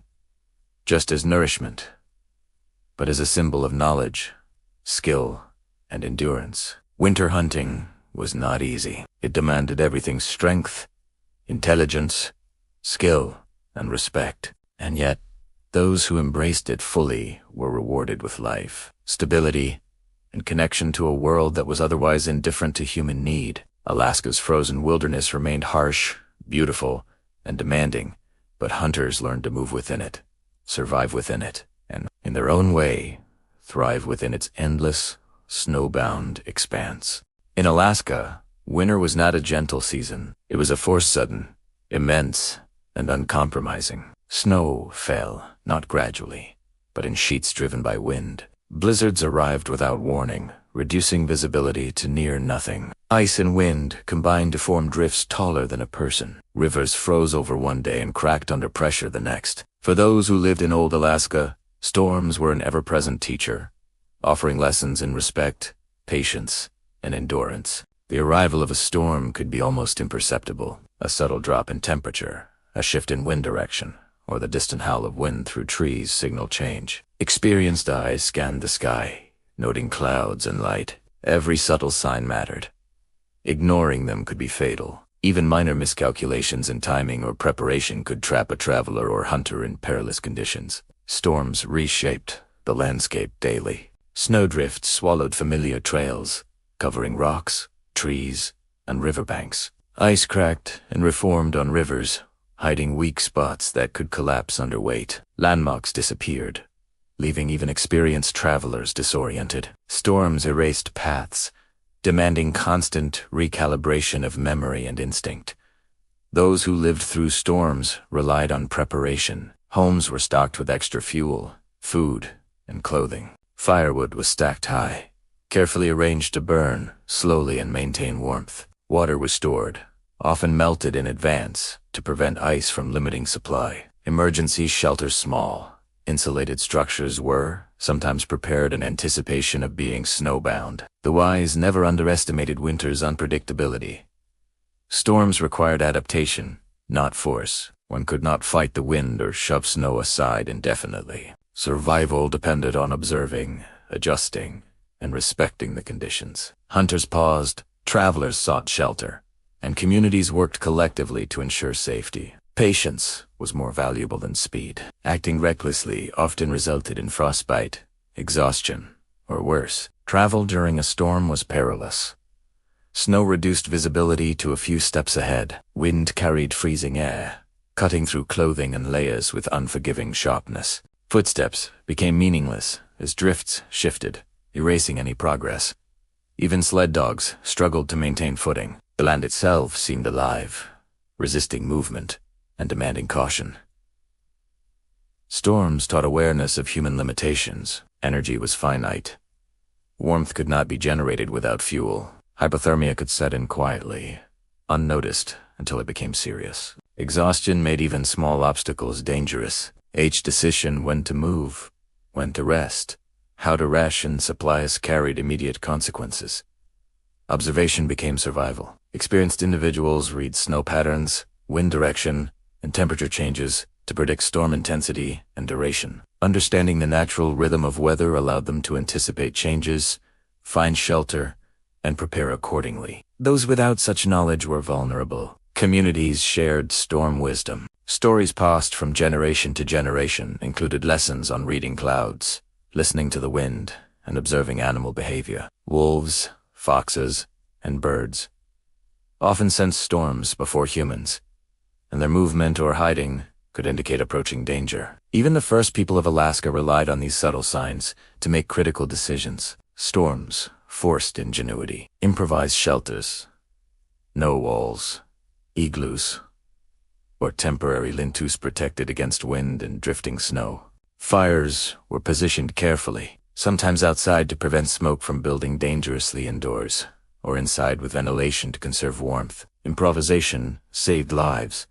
S1: just as nourishment, but as a symbol of knowledge, skill, and endurance. Winter hunting was not easy. It demanded everything: strength, intelligence, skill, and respect. And yet, those who embraced it fully were rewarded with life, stability, and connection to a world that was otherwise indifferent to human need. Alaska's frozen wilderness remained harsh, beautiful, and demanding, but hunters learned to move within it, survive within it, and, in their own way, thrive within its endless, snowbound expanse. In Alaska, winter was not a gentle season. It was a force sudden, immense, and uncompromising. Snow fell, not gradually, but in sheets driven by wind. Blizzards arrived without warning, reducing visibility to near nothing. Ice and wind combined to form drifts taller than a person. Rivers froze over one day and cracked under pressure the next. For those who lived in old Alaska, storms were an ever-present teacher, offering lessons in respect, patience, and endurance. The arrival of a storm could be almost imperceptible. A subtle drop in temperature, a shift in wind direction, or the distant howl of wind through trees signal change. Experienced eyes scanned the sky, noting clouds and light. Every subtle sign mattered. Ignoring them could be fatal. Even minor miscalculations in timing or preparation could trap a traveler or hunter in perilous conditions. Storms reshaped the landscape daily. Snowdrifts swallowed familiar trails, covering rocks, trees, and riverbanks. Ice cracked and reformed on rivers, hiding weak spots that could collapse under weight. Landmarks disappeared, leaving even experienced travelers disoriented. Storms erased paths, demanding constant recalibration of memory and instinct. Those who lived through storms relied on preparation. Homes were stocked with extra fuel, food, and clothing. Firewood was stacked high, carefully arranged to burn slowly and maintain warmth. Water was stored, often melted in advance, to prevent ice from limiting supply. Emergency shelters small, insulated structures were sometimes prepared in anticipation of being snowbound. The wise never underestimated winter's unpredictability. Storms required adaptation, not force. One could not fight the wind or shove snow aside indefinitely. Survival depended on observing, adjusting, and respecting the conditions. Hunters paused, travelers sought shelter, and communities worked collectively to ensure safety. Patience was more valuable than speed. Acting recklessly often resulted in frostbite, exhaustion, or worse. Travel during a storm was perilous. Snow reduced visibility to a few steps ahead. Wind carried freezing air, cutting through clothing and layers with unforgiving sharpness. Footsteps became meaningless as drifts shifted, erasing any progress. Even sled dogs struggled to maintain footing. The land itself seemed alive, resisting movement and demanding caution. Storms taught awareness of human limitations. Energy was finite. Warmth could not be generated without fuel. Hypothermia could set in quietly, unnoticed until it became serious. Exhaustion made even small obstacles dangerous. Each decision when to move, when to rest, how to ration supplies carried immediate consequences. Observation became survival. Experienced individuals read snow patterns, wind direction, and temperature changes to predict storm intensity and duration. Understanding the natural rhythm of weather allowed them to anticipate changes, find shelter, and prepare accordingly. Those without such knowledge were vulnerable. Communities shared storm wisdom. Stories passed from generation to generation included lessons on reading clouds, listening to the wind, and observing animal behavior. Wolves, foxes, and birds often sensed storms before humans, and their movement or hiding could indicate approaching danger. Even the first people of Alaska relied on these subtle signs to make critical decisions. Storms forced ingenuity. Improvised shelters, no walls, igloos, or temporary lean-tos protected against wind and drifting snow. Fires were positioned carefully, sometimes outside to prevent smoke from building dangerously indoors, or inside with ventilation to conserve warmth. Improvisation saved lives,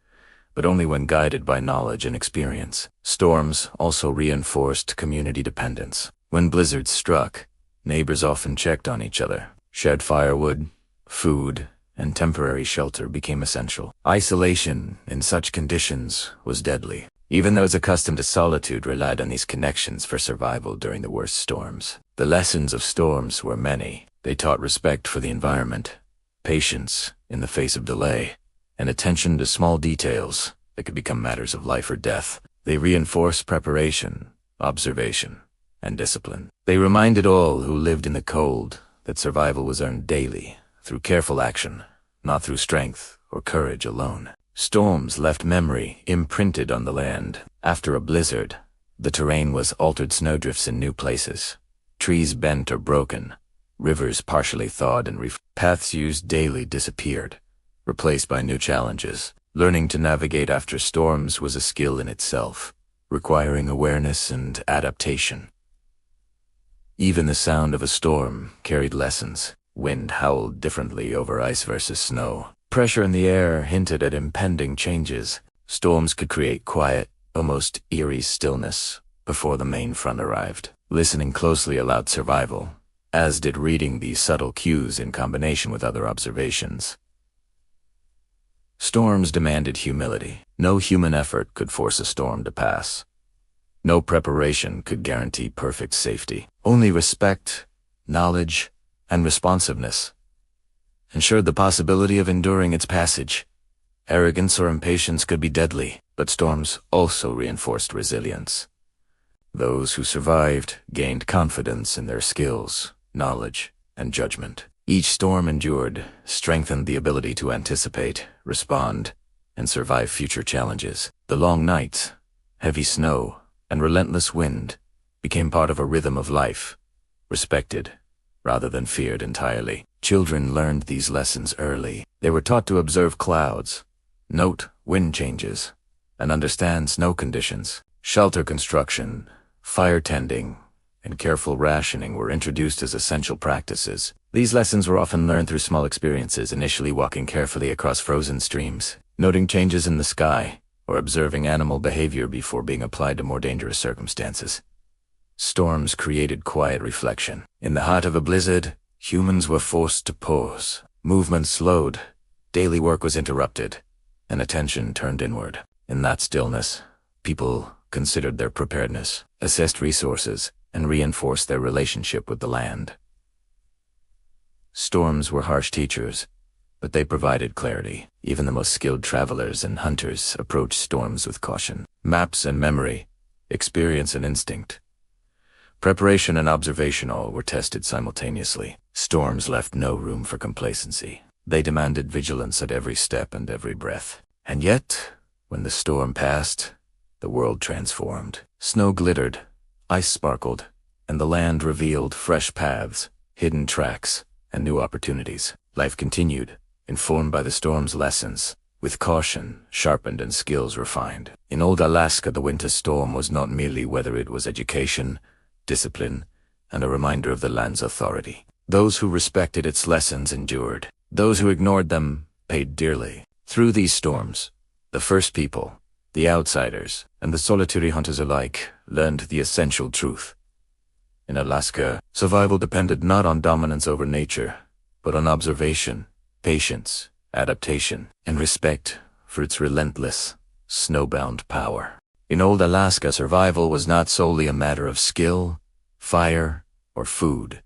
S1: but only when guided by knowledge and experience. Storms also reinforced community dependence. When blizzards struck, neighbors often checked on each other. Shared firewood, food, and temporary shelter became essential. Isolation in such conditions was deadly. Even those accustomed to solitude relied on these connections for survival during the worst storms. The lessons of storms were many. They taught respect for the environment, patience in the face of delay, and attention to small details that could become matters of life or death. They reinforced preparation, observation, and discipline. They reminded all who lived in the cold that survival was earned daily, through careful action, not through strength or courage alone. Storms left memory imprinted on the land. After a blizzard, the terrain was altered snowdrifts in new places. Trees bent or broken, rivers partially thawed and paths used daily disappeared, replaced by new challenges. Learning to navigate after storms was a skill in itself, requiring awareness and adaptation. Even the sound of a storm carried lessons. Wind howled differently over ice versus snow. Pressure in the air hinted at impending changes. Storms could create quiet, almost eerie stillness before the main front arrived. Listening closely allowed survival, as did reading these subtle cues in combination with other observations. Storms demanded humility. No human effort could force a storm to pass. No preparation could guarantee perfect safety. Only respect, knowledge, and responsiveness ensured the possibility of enduring its passage. Arrogance or impatience could be deadly, but storms also reinforced resilience. Those who survived gained confidence in their skills, knowledge, and judgment. Each storm endured strengthened the ability to anticipate, respond, and survive future challenges. The long nights, heavy snow, and relentless wind became part of a rhythm of life, respected rather than feared entirely. Children learned these lessons early. They were taught to observe clouds, note wind changes, and understand snow conditions. Shelter construction, fire tending, and careful rationing were introduced as essential practices. These lessons were often learned through small experiences, initially walking carefully across frozen streams, noting changes in the sky, or observing animal behavior before being applied to more dangerous circumstances. Storms created quiet reflection. In the heart of a blizzard, humans were forced to pause. Movement slowed, daily work was interrupted, and attention turned inward. In that stillness, people considered their preparedness, assessed resources, and reinforced their relationship with the land. Storms were harsh teachers, but they provided clarity. Even the most skilled travelers and hunters approached storms with caution. Maps and memory, experience and instinct, preparation and observation all were tested simultaneously. Storms left no room for complacency. They demanded vigilance at every step and every breath. And yet, when the storm passed, the world transformed. Snow glittered, ice sparkled, and the land revealed fresh paths, hidden tracks, and new opportunities. Life continued, informed by the storm's lessons, with caution sharpened and skills refined. In old Alaska, the winter storm was not merely weather, it was education, discipline, and a reminder of the land's authority. Those who respected its lessons endured. Those who ignored them paid dearly. Through these storms, the first people, the outsiders, and the solitary hunters alike learned the essential truth. In Alaska, survival depended not on dominance over nature, but on observation, patience, adaptation, and respect for its relentless, snowbound power. In old Alaska, survival was not solely a matter of skill, fire, or food.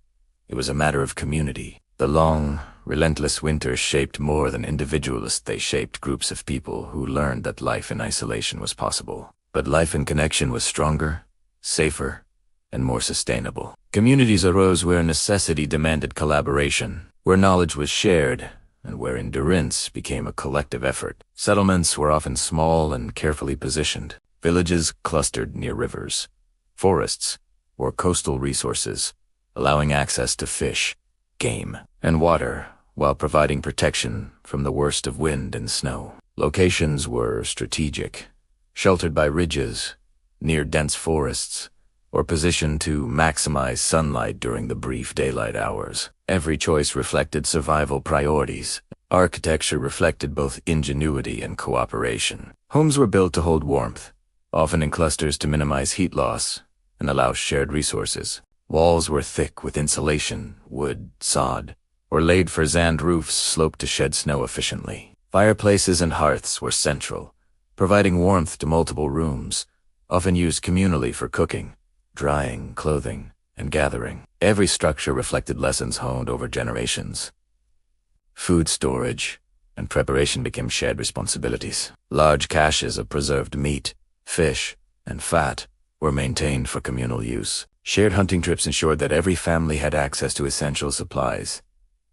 S1: It was a matter of community. The long, relentless winters shaped more than individualists. They shaped groups of people who learned that life in isolation was possible. But life in connection was stronger, safer, and more sustainable. Communities arose where necessity demanded collaboration, where knowledge was shared, and where endurance became a collective effort. Settlements were often small and carefully positioned. Villages clustered near rivers, forests, or coastal resources, allowing access to fish, game, and water, while providing protection from the worst of wind and snow. Locations were strategic, sheltered by ridges, near dense forests, or positioned to maximize sunlight during the brief daylight hours. Every choice reflected survival priorities. Architecture reflected both ingenuity and cooperation. Homes were built to hold warmth, often in clusters to minimize heat loss and allow shared resources. Walls were thick with insulation, wood, sod, or laid for sand roofs sloped to shed snow efficiently. Fireplaces and hearths were central, providing warmth to multiple rooms, often used communally for cooking, drying, clothing, and gathering. Every structure reflected lessons honed over generations. Food storage and preparation became shared responsibilities. Large caches of preserved meat, fish, and fat were maintained for communal use. Shared hunting trips ensured that every family had access to essential supplies.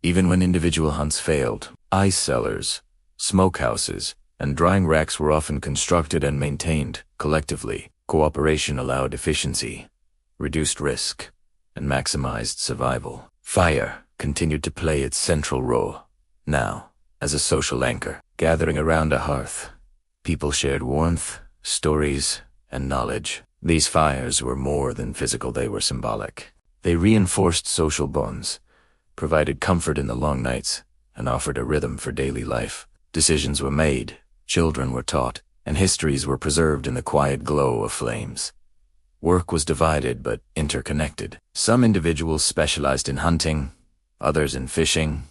S1: Even when individual hunts failed, ice cellars, smokehouses, and drying racks were often constructed and maintained collectively. Cooperation allowed efficiency, reduced risk, and maximized survival. Fire continued to play its central role, now as a social anchor. Gathering around a hearth, people shared warmth, stories, and knowledge. These fires were more than physical, they were symbolic. They reinforced social bonds, provided comfort in the long nights, and offered a rhythm for daily life. Decisions were made, children were taught, and histories were preserved in the quiet glow of flames. Work was divided but interconnected. Some individuals specialized in hunting, others in fishing,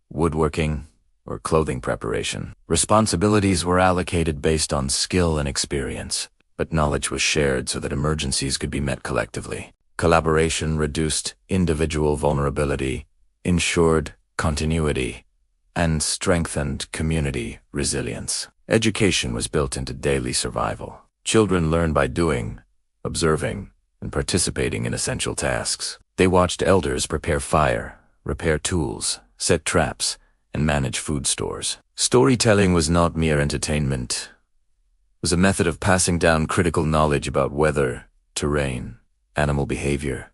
S1: woodworking, or clothing preparation. Responsibilities were allocated based on skill and experience, but knowledge was shared so that emergencies could be met collectively. Collaboration reduced individual vulnerability, ensured continuity, and strengthened community resilience. Education was built into daily survival. Children learned by doing, observing, and participating in essential tasks. They watched elders prepare fire, repair tools, set traps, and manage food stores. Storytelling was not mere entertainment. It was a method of passing down critical knowledge about weather, terrain, animal behavior,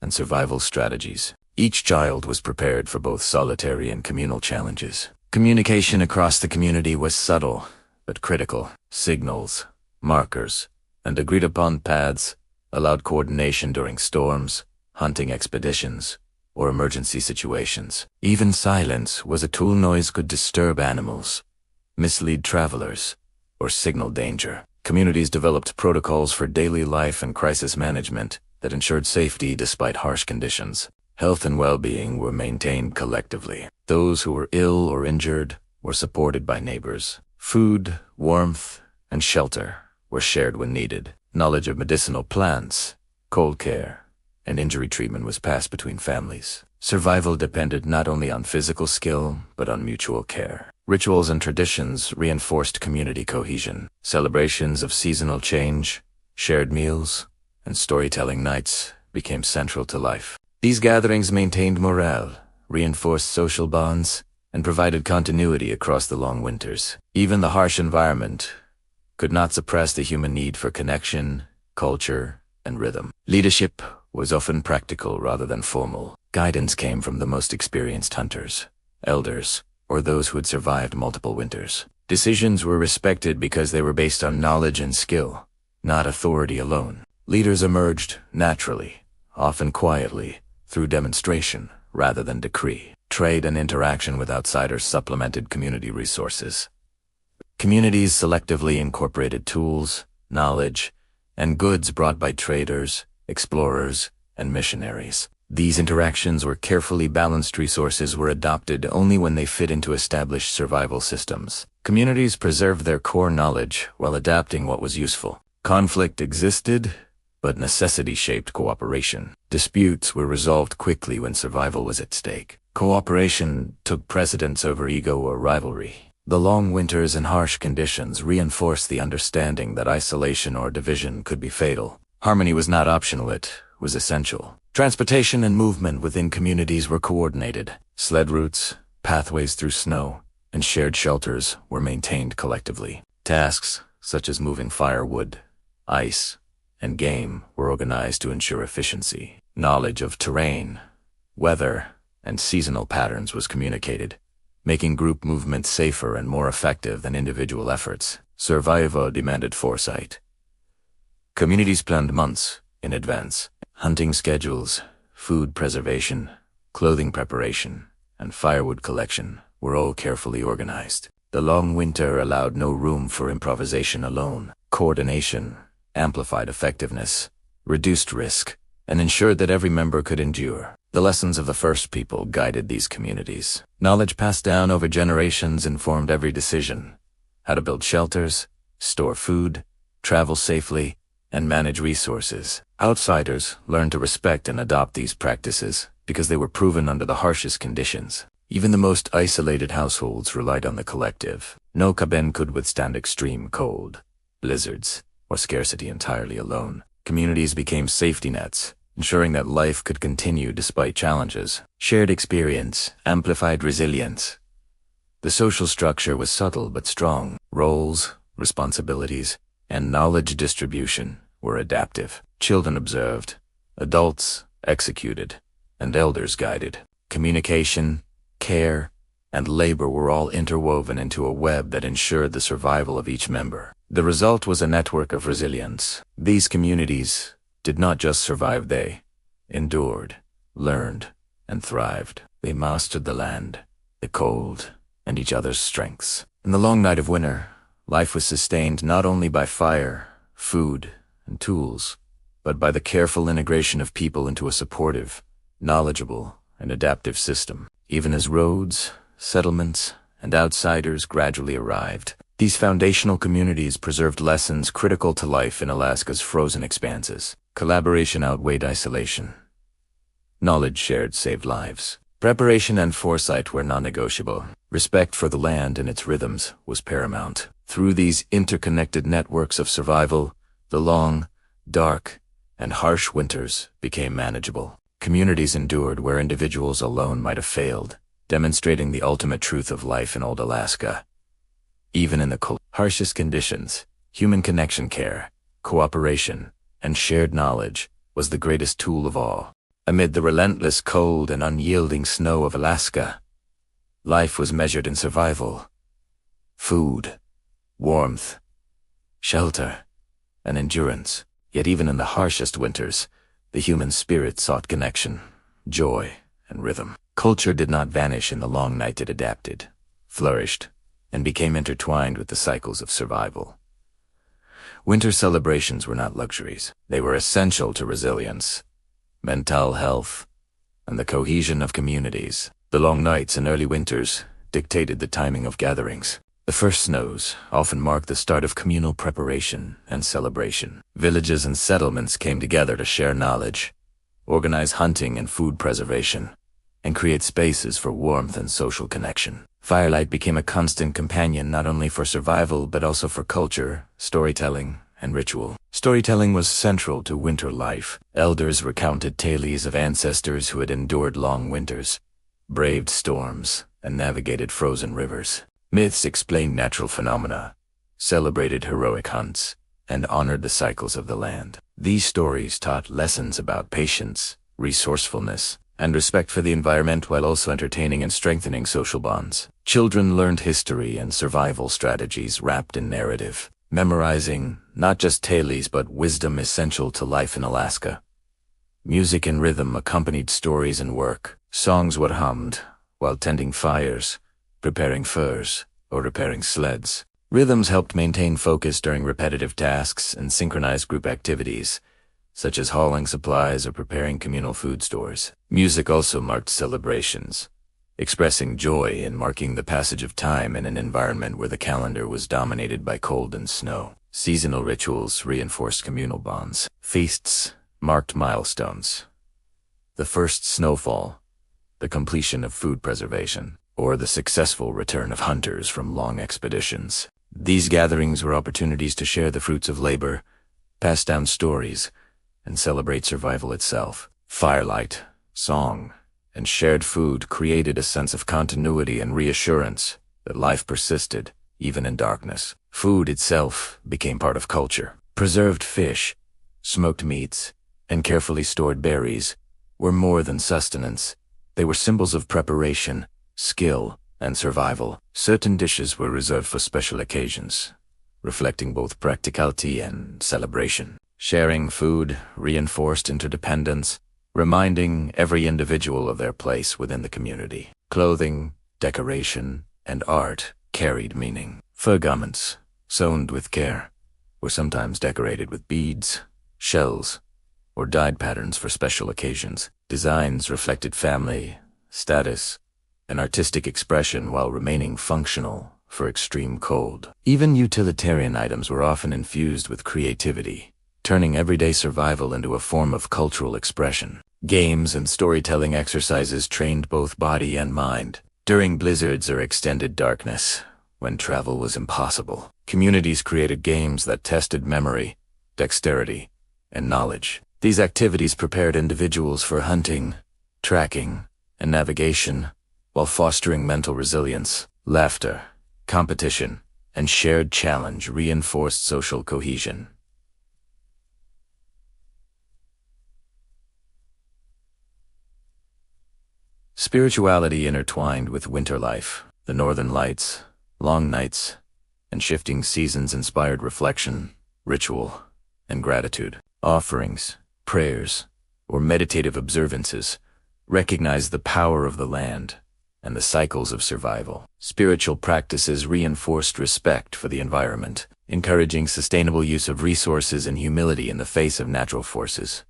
S1: and survival strategies. Each child was prepared for both solitary and communal challenges. Communication across the community was subtle, but critical. Signals, markers, and agreed-upon paths allowed coordination during storms, hunting expeditions, or emergency situations. Even silence was a tool. Noise could disturb animals, mislead travelers, or signal danger. Communities developed protocols for daily life and crisis management that ensured safety despite harsh conditions. Health and well-being were maintained collectively. Those who were ill or injured were supported by neighbors. Food, warmth, and shelter were shared when needed. Knowledge of medicinal plants, cold care, and injury treatment was passed between families. Survival depended not only on physical skill, but on mutual care. Rituals and traditions reinforced community cohesion. Celebrations of seasonal change, shared meals, and storytelling nights became central to life. These gatherings maintained morale, reinforced social bonds, and provided continuity across the long winters. Even the harsh environment could not suppress the human need for connection, culture, and rhythm. Leadership was often practical rather than formal. Guidance came from the most experienced hunters, elders, or those who had survived multiple winters. Decisions were respected because they were based on knowledge and skill, not authority alone. Leaders emerged naturally, often quietly, through demonstration rather than decree. Trade and interaction with outsiders supplemented community resources. Communities selectively incorporated tools, knowledge, and goods brought by traders, explorers, and missionaries. These interactions were carefully balanced. Resources were adopted only when they fit into established survival systems. Communities preserved their core knowledge while adapting what was useful. Conflict existed, but necessity shaped cooperation. Disputes were resolved quickly when survival was at stake. Cooperation took precedence over ego or rivalry. The long winters and harsh conditions reinforced the understanding that isolation or division could be fatal. Harmony was not optional, it was essential. Transportation and movement within communities were coordinated. Sled routes, pathways through snow, and shared shelters were maintained collectively. Tasks, such as moving firewood, ice, and game, were organized to ensure efficiency. Knowledge of terrain, weather, and seasonal patterns was communicated, making group movement safer and more effective than individual efforts. Survival demanded foresight. Communities planned months in advance. Hunting schedules, food preservation, clothing preparation, and firewood collection were all carefully organized. The long winter allowed no room for improvisation alone. Coordination amplified effectiveness, reduced risk, and ensured that every member could endure. The lessons of the first people guided these communities. Knowledge passed down over generations informed every decision: how to build shelters, store food, travel safely, and manage resources. Outsiders learned to respect and adopt these practices because they were proven under the harshest conditions. Even the most isolated households relied on the collective. No cabin could withstand extreme cold, blizzards, or scarcity entirely alone. Communities became safety nets, ensuring that life could continue despite challenges. Shared experience amplified resilience. The social structure was subtle but strong. Roles, responsibilities, and knowledge distribution were adaptive. Children observed, adults executed, and elders guided. Communication, care, and labor were all interwoven into a web that ensured the survival of each member. The result was a network of resilience. These communities did not just survive, they endured, learned, and thrived. They mastered the land, the cold, and each other's strengths. In the long night of winter, life was sustained not only by fire, food, and tools, but by the careful integration of people into a supportive, knowledgeable, and adaptive system. Even as roads, settlements, and outsiders gradually arrived, these foundational communities preserved lessons critical to life in Alaska's frozen expanses. Collaboration outweighed isolation. Knowledge shared saved lives. Preparation and foresight were non-negotiable. Respect for the land and its rhythms was paramount. Through these interconnected networks of survival, the long, dark, and harsh winters became manageable. Communities endured where individuals alone might have failed, demonstrating the ultimate truth of life in old Alaska. Even in the harshest conditions, human connection, care, cooperation, and shared knowledge was the greatest tool of all. Amid the relentless cold and unyielding snow of Alaska, life was measured in survival. Food, warmth, shelter, and endurance. Yet even in the harshest winters, the human spirit sought connection, joy, and rhythm. Culture did not vanish in the long night. It adapted, flourished, and became intertwined with the cycles of survival. Winter celebrations were not luxuries. They were essential to resilience, mental health, and the cohesion of communities. The long nights and early winters dictated the timing of gatherings. The first snows often marked the start of communal preparation and celebration. Villages and settlements came together to share knowledge, organize hunting and food preservation, and create spaces for warmth and social connection. Firelight became a constant companion not only for survival but also for culture, storytelling, and ritual. Storytelling was central to winter life. Elders recounted tales of ancestors who had endured long winters, braved storms, and navigated frozen rivers. Myths explained natural phenomena, celebrated heroic hunts, and honored the cycles of the land. These stories taught lessons about patience, resourcefulness, and respect for the environment while also entertaining and strengthening social bonds. Children learned history and survival strategies wrapped in narrative, memorizing not just tales but wisdom essential to life in Alaska. Music and rhythm accompanied stories and work. Songs were hummed while tending fires, preparing furs, or repairing sleds. Rhythms helped maintain focus during repetitive tasks and synchronized group activities, such as hauling supplies or preparing communal food stores. Music also marked celebrations, expressing joy in marking the passage of time in an environment where the calendar was dominated by cold and snow. Seasonal rituals reinforced communal bonds. Feasts marked milestones. The first snowfall, the completion of food preservation, or the successful return of hunters from long expeditions. These gatherings were opportunities to share the fruits of labor, pass down stories, and celebrate survival itself. Firelight, song, and shared food created a sense of continuity and reassurance that life persisted even in darkness. Food itself became part of culture. Preserved fish, smoked meats, and carefully stored berries were more than sustenance. They were symbols of preparation, skill, and survival. Certain dishes were reserved for special occasions, reflecting both practicality and celebration. Sharing food reinforced interdependence, reminding every individual of their place within the community. Clothing, decoration, and art carried meaning. Fur garments, sewn with care, were sometimes decorated with beads, shells, or dyed patterns for special occasions. Designs reflected family, status, and artistic expression while remaining functional for extreme cold. Even utilitarian items were often infused with creativity, turning everyday survival into a form of cultural expression. Games and storytelling exercises trained both body and mind. During blizzards or extended darkness, when travel was impossible, communities created games that tested memory, dexterity, and knowledge. These activities prepared individuals for hunting, tracking, and navigation, while fostering mental resilience. Laughter, competition, and shared challenge reinforced social cohesion. Spirituality intertwined with winter life. The northern lights, long nights, and shifting seasons inspired reflection, ritual, and gratitude. Offerings, prayers, or meditative observances recognized the power of the land and the cycles of survival. Spiritual practices reinforced respect for the environment, encouraging sustainable use of resources and humility in the face of natural forces.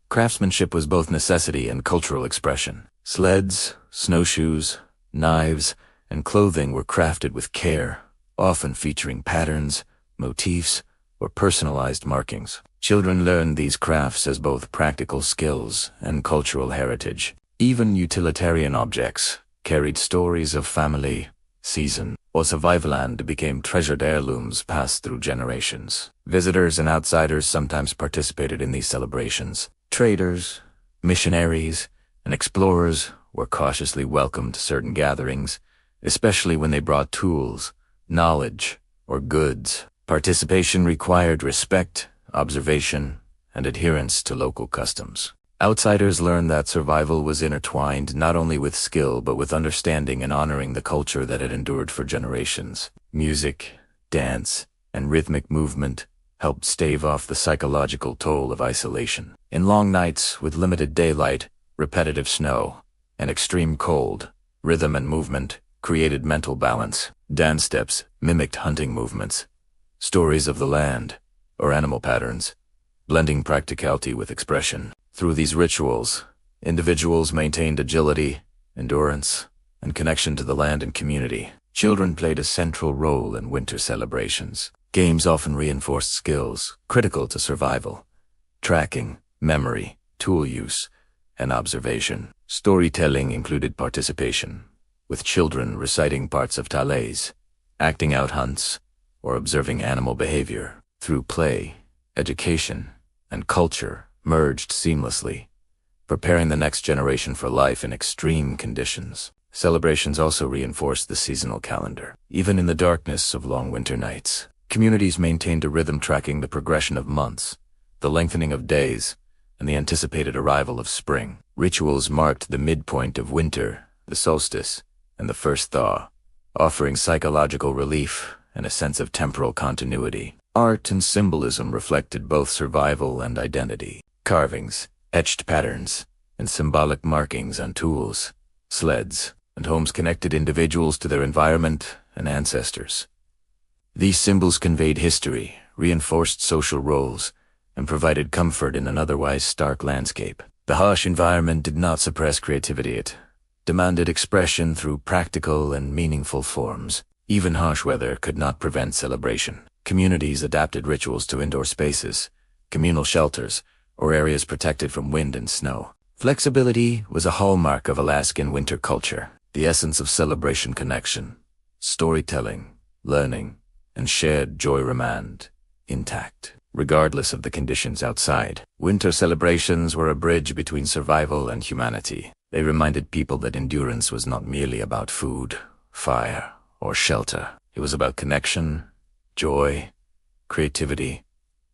S1: Craftsmanship was both necessity and cultural expression. Sleds, snowshoes, knives, and clothing were crafted with care, often featuring patterns, motifs, or personalized markings. Children learned these crafts as both practical skills and cultural heritage. Even utilitarian objects carried stories of family, season, or survival and became treasured heirlooms passed through generations. Visitors and outsiders sometimes participated in these celebrations. Traders, missionaries, and explorers were cautiously welcomed to certain gatherings, especially when they brought tools, knowledge, or goods. Participation required respect, observation, and adherence to local customs. Outsiders learned that survival was intertwined not only with skill but with understanding and honoring the culture that had endured for generations. Music, dance, and rhythmic movement helped stave off the psychological toll of isolation. In long nights with limited daylight, repetitive snow, and extreme cold, rhythm and movement created mental balance. Dance steps mimicked hunting movements, stories of the land, or animal patterns, blending practicality with expression. Through these rituals, individuals maintained agility, endurance, and connection to the land and community. Children played a central role in winter celebrations. Games often reinforced skills critical to survival: tracking, memory, tool use, and observation. Storytelling included participation, with children reciting parts of tales, acting out hunts, or observing animal behavior. Through play, education, and culture merged seamlessly, preparing the next generation for life in extreme conditions. Celebrations also reinforced the seasonal calendar. Even in the darkness of long winter nights, communities maintained a rhythm tracking the progression of months, the lengthening of days, and the anticipated arrival of spring. Rituals marked the midpoint of winter, the solstice, and the first thaw, offering psychological relief and a sense of temporal continuity. Art and symbolism reflected both survival and identity. Carvings, etched patterns, and symbolic markings on tools, sleds, and homes connected individuals to their environment and ancestors. These symbols conveyed history, reinforced social roles, and provided comfort in an otherwise stark landscape. The harsh environment did not suppress creativity. It demanded expression through practical and meaningful forms. Even harsh weather could not prevent celebration. Communities adapted rituals to indoor spaces, communal shelters, or areas protected from wind and snow. Flexibility was a hallmark of Alaskan winter culture. The essence of celebration: connection, storytelling, learning, and shared joy remained intact, regardless of the conditions outside. Winter celebrations were a bridge between survival and humanity. They reminded people that endurance was not merely about food, fire, or shelter. It was about connection, joy, creativity,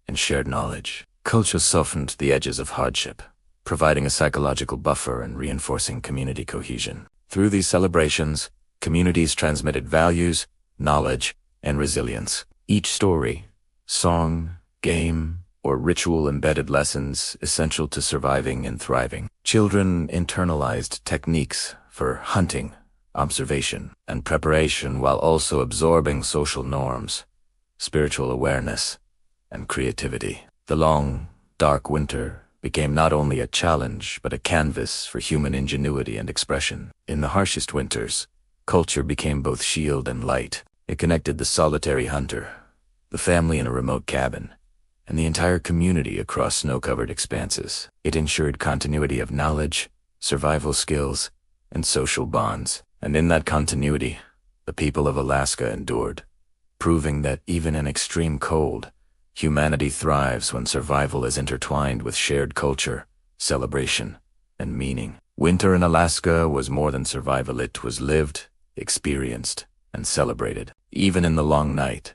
S1: and shared knowledge. Culture softened the edges of hardship, providing a psychological buffer and reinforcing community cohesion. Through these celebrations, communities transmitted values, knowledge, and resilience. Each story, song, game, or ritual embedded lessons essential to surviving and thriving. Children internalized techniques for hunting, observation, and preparation while also absorbing social norms, spiritual awareness, and creativity. The long, dark winter became not only a challenge but a canvas for human ingenuity and expression. In the harshest winters, culture became both shield and light. It connected the solitary hunter, the family in a remote cabin, and the entire community across snow-covered expanses. It ensured continuity of knowledge, survival skills, and social bonds. And in that continuity, the people of Alaska endured, proving that even in extreme cold, humanity thrives when survival is intertwined with shared culture, celebration, and meaning. Winter in Alaska was more than survival. It was lived, experienced, and celebrated. Even in the long night,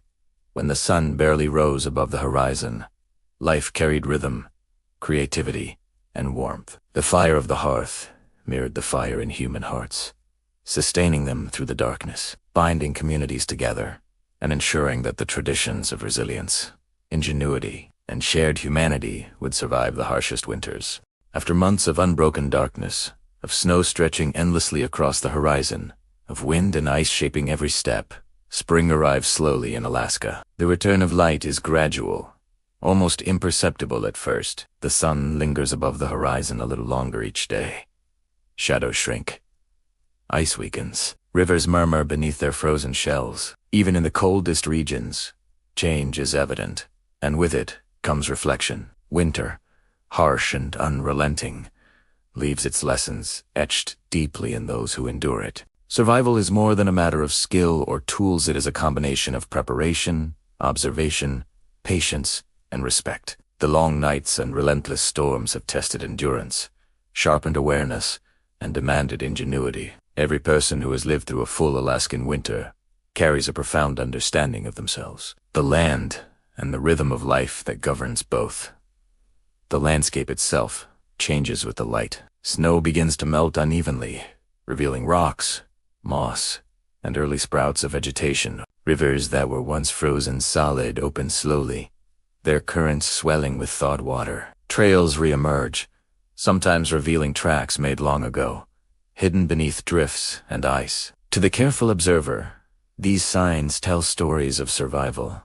S1: when the sun barely rose above the horizon, life carried rhythm, creativity, and warmth. The fire of the hearth mirrored the fire in human hearts, sustaining them through the darkness, binding communities together, and ensuring that the traditions of resilience, ingenuity, and shared humanity would survive the harshest winters. After months of unbroken darkness, of snow stretching endlessly across the horizon, of wind and ice shaping every step, spring arrives slowly in Alaska. The return of light is gradual, almost imperceptible at first. The sun lingers above the horizon a little longer each day. Shadows shrink. Ice weakens. Rivers murmur beneath their frozen shells. Even in the coldest regions, change is evident, and with it comes reflection. Winter, harsh and unrelenting, leaves its lessons etched deeply in those who endure it. Survival is more than a matter of skill or tools. It is a combination of preparation, observation, patience, and respect. The long nights and relentless storms have tested endurance, sharpened awareness, and demanded ingenuity. Every person who has lived through a full Alaskan winter carries a profound understanding of themselves, the land, and the rhythm of life that governs both. The landscape itself changes with the light. Snow begins to melt unevenly, revealing rocks, moss, and early sprouts of vegetation. Rivers that were once frozen solid open slowly, their currents swelling with thawed water. Trails re-emerge, sometimes revealing tracks made long ago, hidden beneath drifts and ice. To the careful observer, these signs tell stories of survival.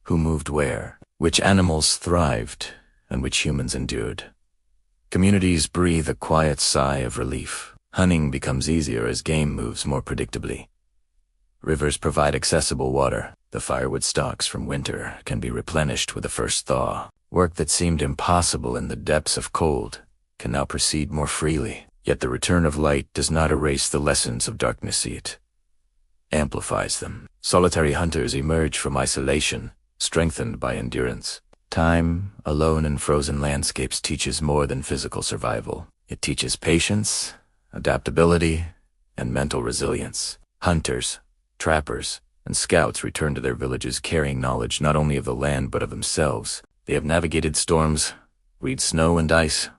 S1: Who moved where, which animals thrived, and which humans endured. Communities breathe a quiet sigh of relief. Hunting becomes easier as game moves more predictably. Rivers provide accessible water. The firewood stocks from winter can be replenished with the first thaw. Work that seemed impossible in the depths of cold can now proceed more freely. Yet the return of light does not erase the lessons of darkness, it amplifies them. Solitary hunters emerge from isolation, strengthened by endurance. Time, alone in frozen landscapes, teaches more than physical survival. It teaches patience, adaptability, and mental resilience. Hunters, trappers, and scouts return to their villages carrying knowledge not only of the land but of themselves. They have navigated storms, read snow and ice,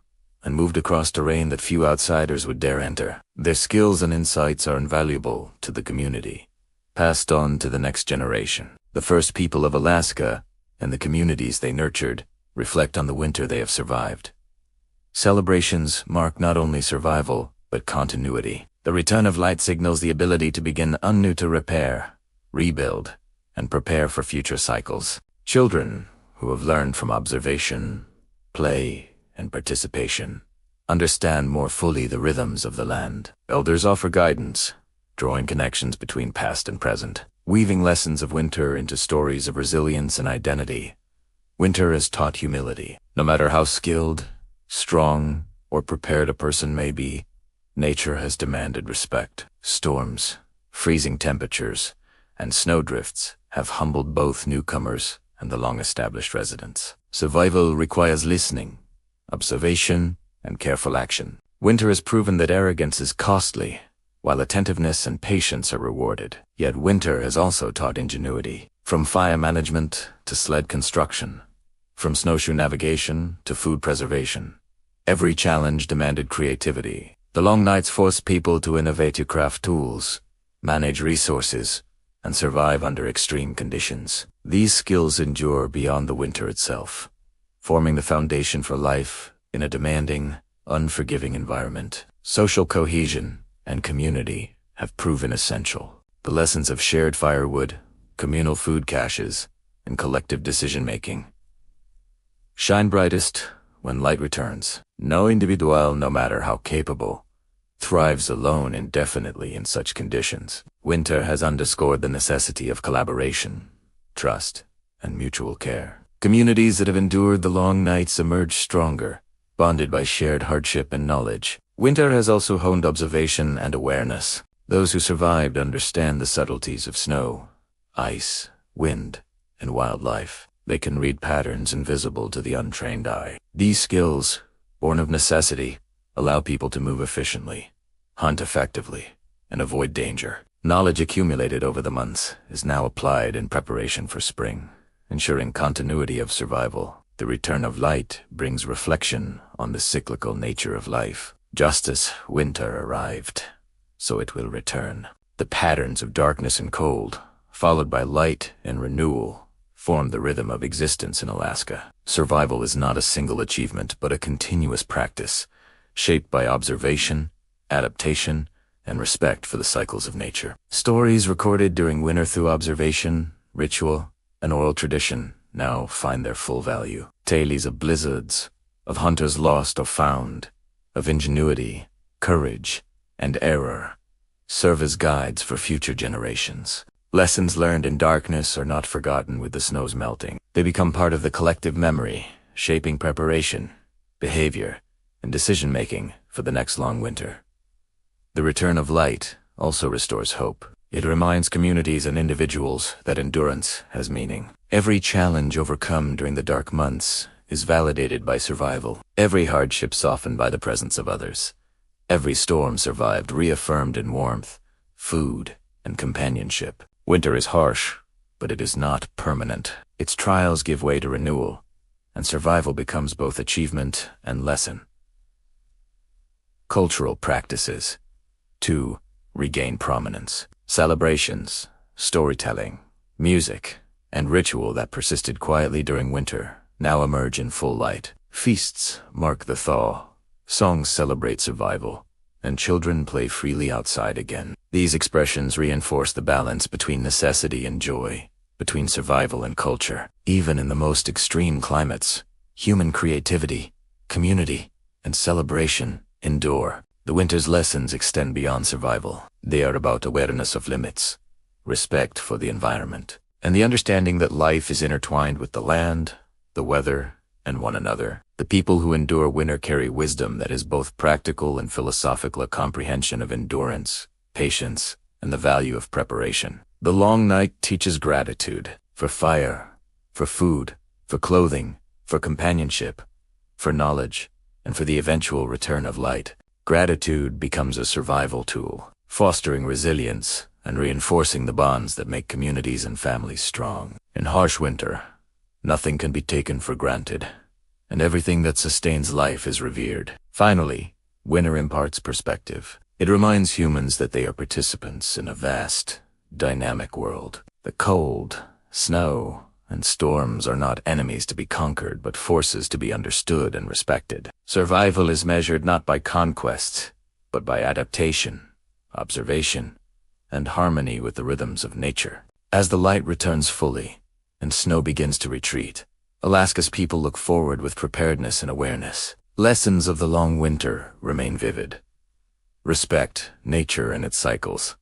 S1: and moved across terrain that few outsiders would dare enter. Their skills and insights are invaluable to the community, passed on to the next generation. The first people of Alaska and the communities they nurtured reflect on the winter they have survived. Celebrations mark not only survival, but continuity. The return of light signals the ability to begin anew, to repair, rebuild, and prepare for future cycles. Children, who have learned from observation, play, and participation, understand more fully the rhythms of the land. Elders offer guidance, drawing connections between past and present, weaving lessons of winter into stories of resilience and identity. Winter has taught humility. No matter how skilled, strong, or prepared a person may be, nature has demanded respect. Storms, freezing temperatures, and snowdrifts have humbled both newcomers and the long-established residents. Survival requires listening, observation, and careful action. Winter has proven that arrogance is costly, while attentiveness and patience are rewarded. Yet winter has also taught ingenuity. From fire management to sled construction, from snowshoe navigation to food preservation, every challenge demanded creativity. The long nights forced people to innovate, to craft tools, manage resources, and survive under extreme conditions. These skills endure beyond the winter itself, forming the foundation for life in a demanding, unforgiving environment. Social cohesion and community have proven essential. The lessons of shared firewood, communal food caches, and collective decision-making shine brightest when light returns. No individual, no matter how capable, thrives alone indefinitely in such conditions. Winter has underscored the necessity of collaboration, trust, and mutual care. Communities that have endured the long nights emerge stronger, bonded by shared hardship and knowledge. Winter has also honed observation and awareness. Those who survived understand the subtleties of snow, ice, wind, and wildlife. They can read patterns invisible to the untrained eye. These skills, born of necessity, allow people to move efficiently, hunt effectively, and avoid danger. Knowledge accumulated over the months is now applied in preparation for spring, ensuring continuity of survival. The return of light brings reflection on the cyclical nature of life. Just as winter arrived, so it will return. The patterns of darkness and cold, followed by light and renewal, form the rhythm of existence in Alaska. Survival is not a single achievement, but a continuous practice, shaped by observation, adaptation, and respect for the cycles of nature. Stories recorded during winter through observation, ritual, and oral tradition now find their full value. Tales of blizzards, of hunters lost or found, of ingenuity, courage, and error serve as guides for future generations. Lessons learned in darkness are not forgotten with the snows melting. They become part of the collective memory, shaping preparation, behavior, and decision-making for the next long winter. The return of light also restores hope. It reminds communities and individuals that endurance has meaning. Every challenge overcome during the dark months is validated by survival. Every hardship softened by the presence of others. Every storm survived, reaffirmed in warmth, food, and companionship. Winter is harsh, but it is not permanent. Its trials give way to renewal, and survival becomes both achievement and lesson. Cultural practices. 2. Regain prominence. Celebrations, storytelling, music, and ritual that persisted quietly during winter now emerge in full light. Feasts mark the thaw, songs celebrate survival, and children play freely outside again. These expressions reinforce the balance between necessity and joy, between survival and culture. Even in the most extreme climates, human creativity, community, and celebration endure. The winter's lessons extend beyond survival. They are about awareness of limits, respect for the environment, and the understanding that life is intertwined with the land, the weather, and one another. The people who endure winter carry wisdom that is both practical and philosophical, a comprehension of endurance, patience, and the value of preparation. The long night teaches gratitude for fire, for food, for clothing, for companionship, for knowledge, and for the eventual return of light. Gratitude becomes a survival tool, fostering resilience and reinforcing the bonds that make communities and families strong. In harsh winter, nothing can be taken for granted, and everything that sustains life is revered. Finally, winter imparts perspective. It reminds humans that they are participants in a vast, dynamic world. The cold, snow, and storms are not enemies to be conquered, but forces to be understood and respected. Survival is measured not by conquest, but by adaptation, observation, and harmony with the rhythms of nature. As the light returns fully, and snow begins to retreat, Alaska's people look forward with preparedness and awareness. Lessons of the long winter remain vivid. Respect nature and its cycles.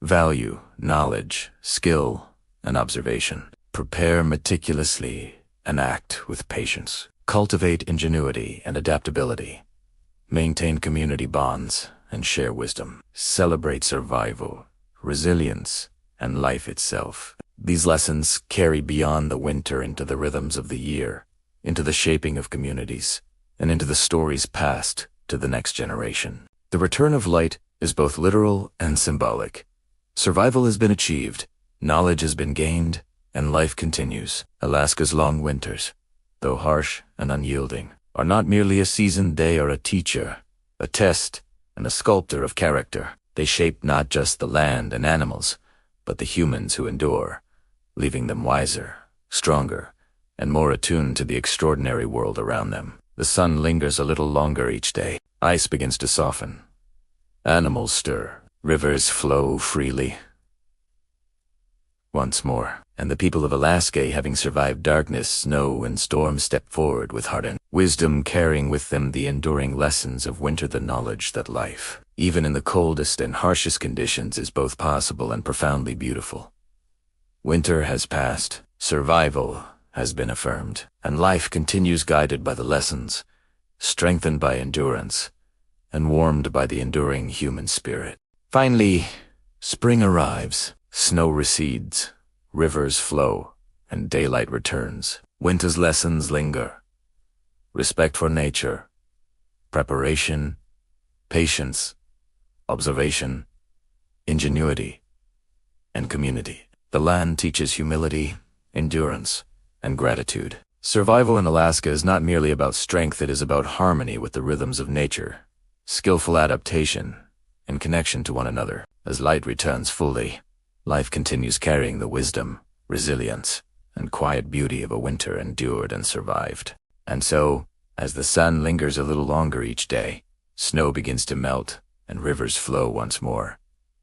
S1: Value knowledge, skill, and observation. Prepare meticulously and act with patience. Cultivate ingenuity and adaptability. Maintain community bonds and share wisdom. Celebrate survival, resilience, and life itself. These lessons carry beyond the winter into the rhythms of the year, into the shaping of communities, and into the stories passed to the next generation. The return of light is both literal and symbolic. Survival has been achieved, knowledge has been gained, and life continues. Alaska's long winters, though harsh and unyielding, are not merely a season, they are a teacher, a test, and a sculptor of character. They shape not just the land and animals, but the humans who endure, leaving them wiser, stronger, and more attuned to the extraordinary world around them. The sun lingers a little longer each day. Ice begins to soften. Animals stir. Rivers flow freely once more, and the people of Alaska, having survived darkness, snow, and storm, step forward with heart and wisdom, carrying with them the enduring lessons of winter, the knowledge that life, even in the coldest and harshest conditions, is both possible and profoundly beautiful. Winter has passed, survival has been affirmed, and life continues, guided by the lessons, strengthened by endurance, and warmed by the enduring human spirit. Finally, spring arrives, snow recedes, rivers flow, and daylight returns. Winter's lessons linger. Respect for nature, preparation, patience, observation, ingenuity, and community. The land teaches humility, endurance, and gratitude. Survival in Alaska is not merely about strength, it is about harmony with the rhythms of nature, skillful adaptation, and connection to one another. As light returns fully, life continues, carrying the wisdom, resilience, and quiet beauty of a winter endured and survived. And so, as the sun lingers a little longer each day, snow begins to melt, and rivers flow once more,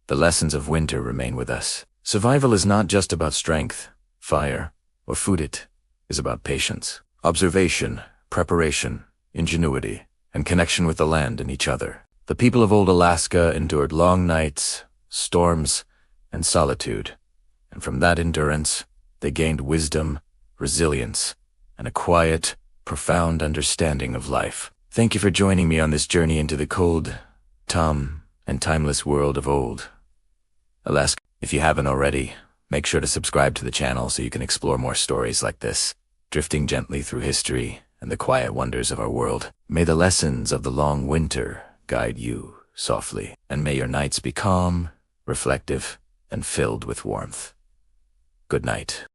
S1: the lessons of winter remain with us. Survival is not just about strength, fire, or food. It is about patience, observation, preparation, ingenuity, and connection with the land and each other. The people of old Alaska endured long nights, storms, and solitude, and from that endurance, they gained wisdom, resilience, and a quiet, profound understanding of life. Thank you for joining me on this journey into the cold, and timeless world of old Alaska. If you haven't already, make sure to subscribe to the channel so you can explore more stories like this, drifting gently through history and the quiet wonders of our world. May the lessons of the long winter guide you softly, and may your nights be calm, reflective, and filled with warmth. Good night.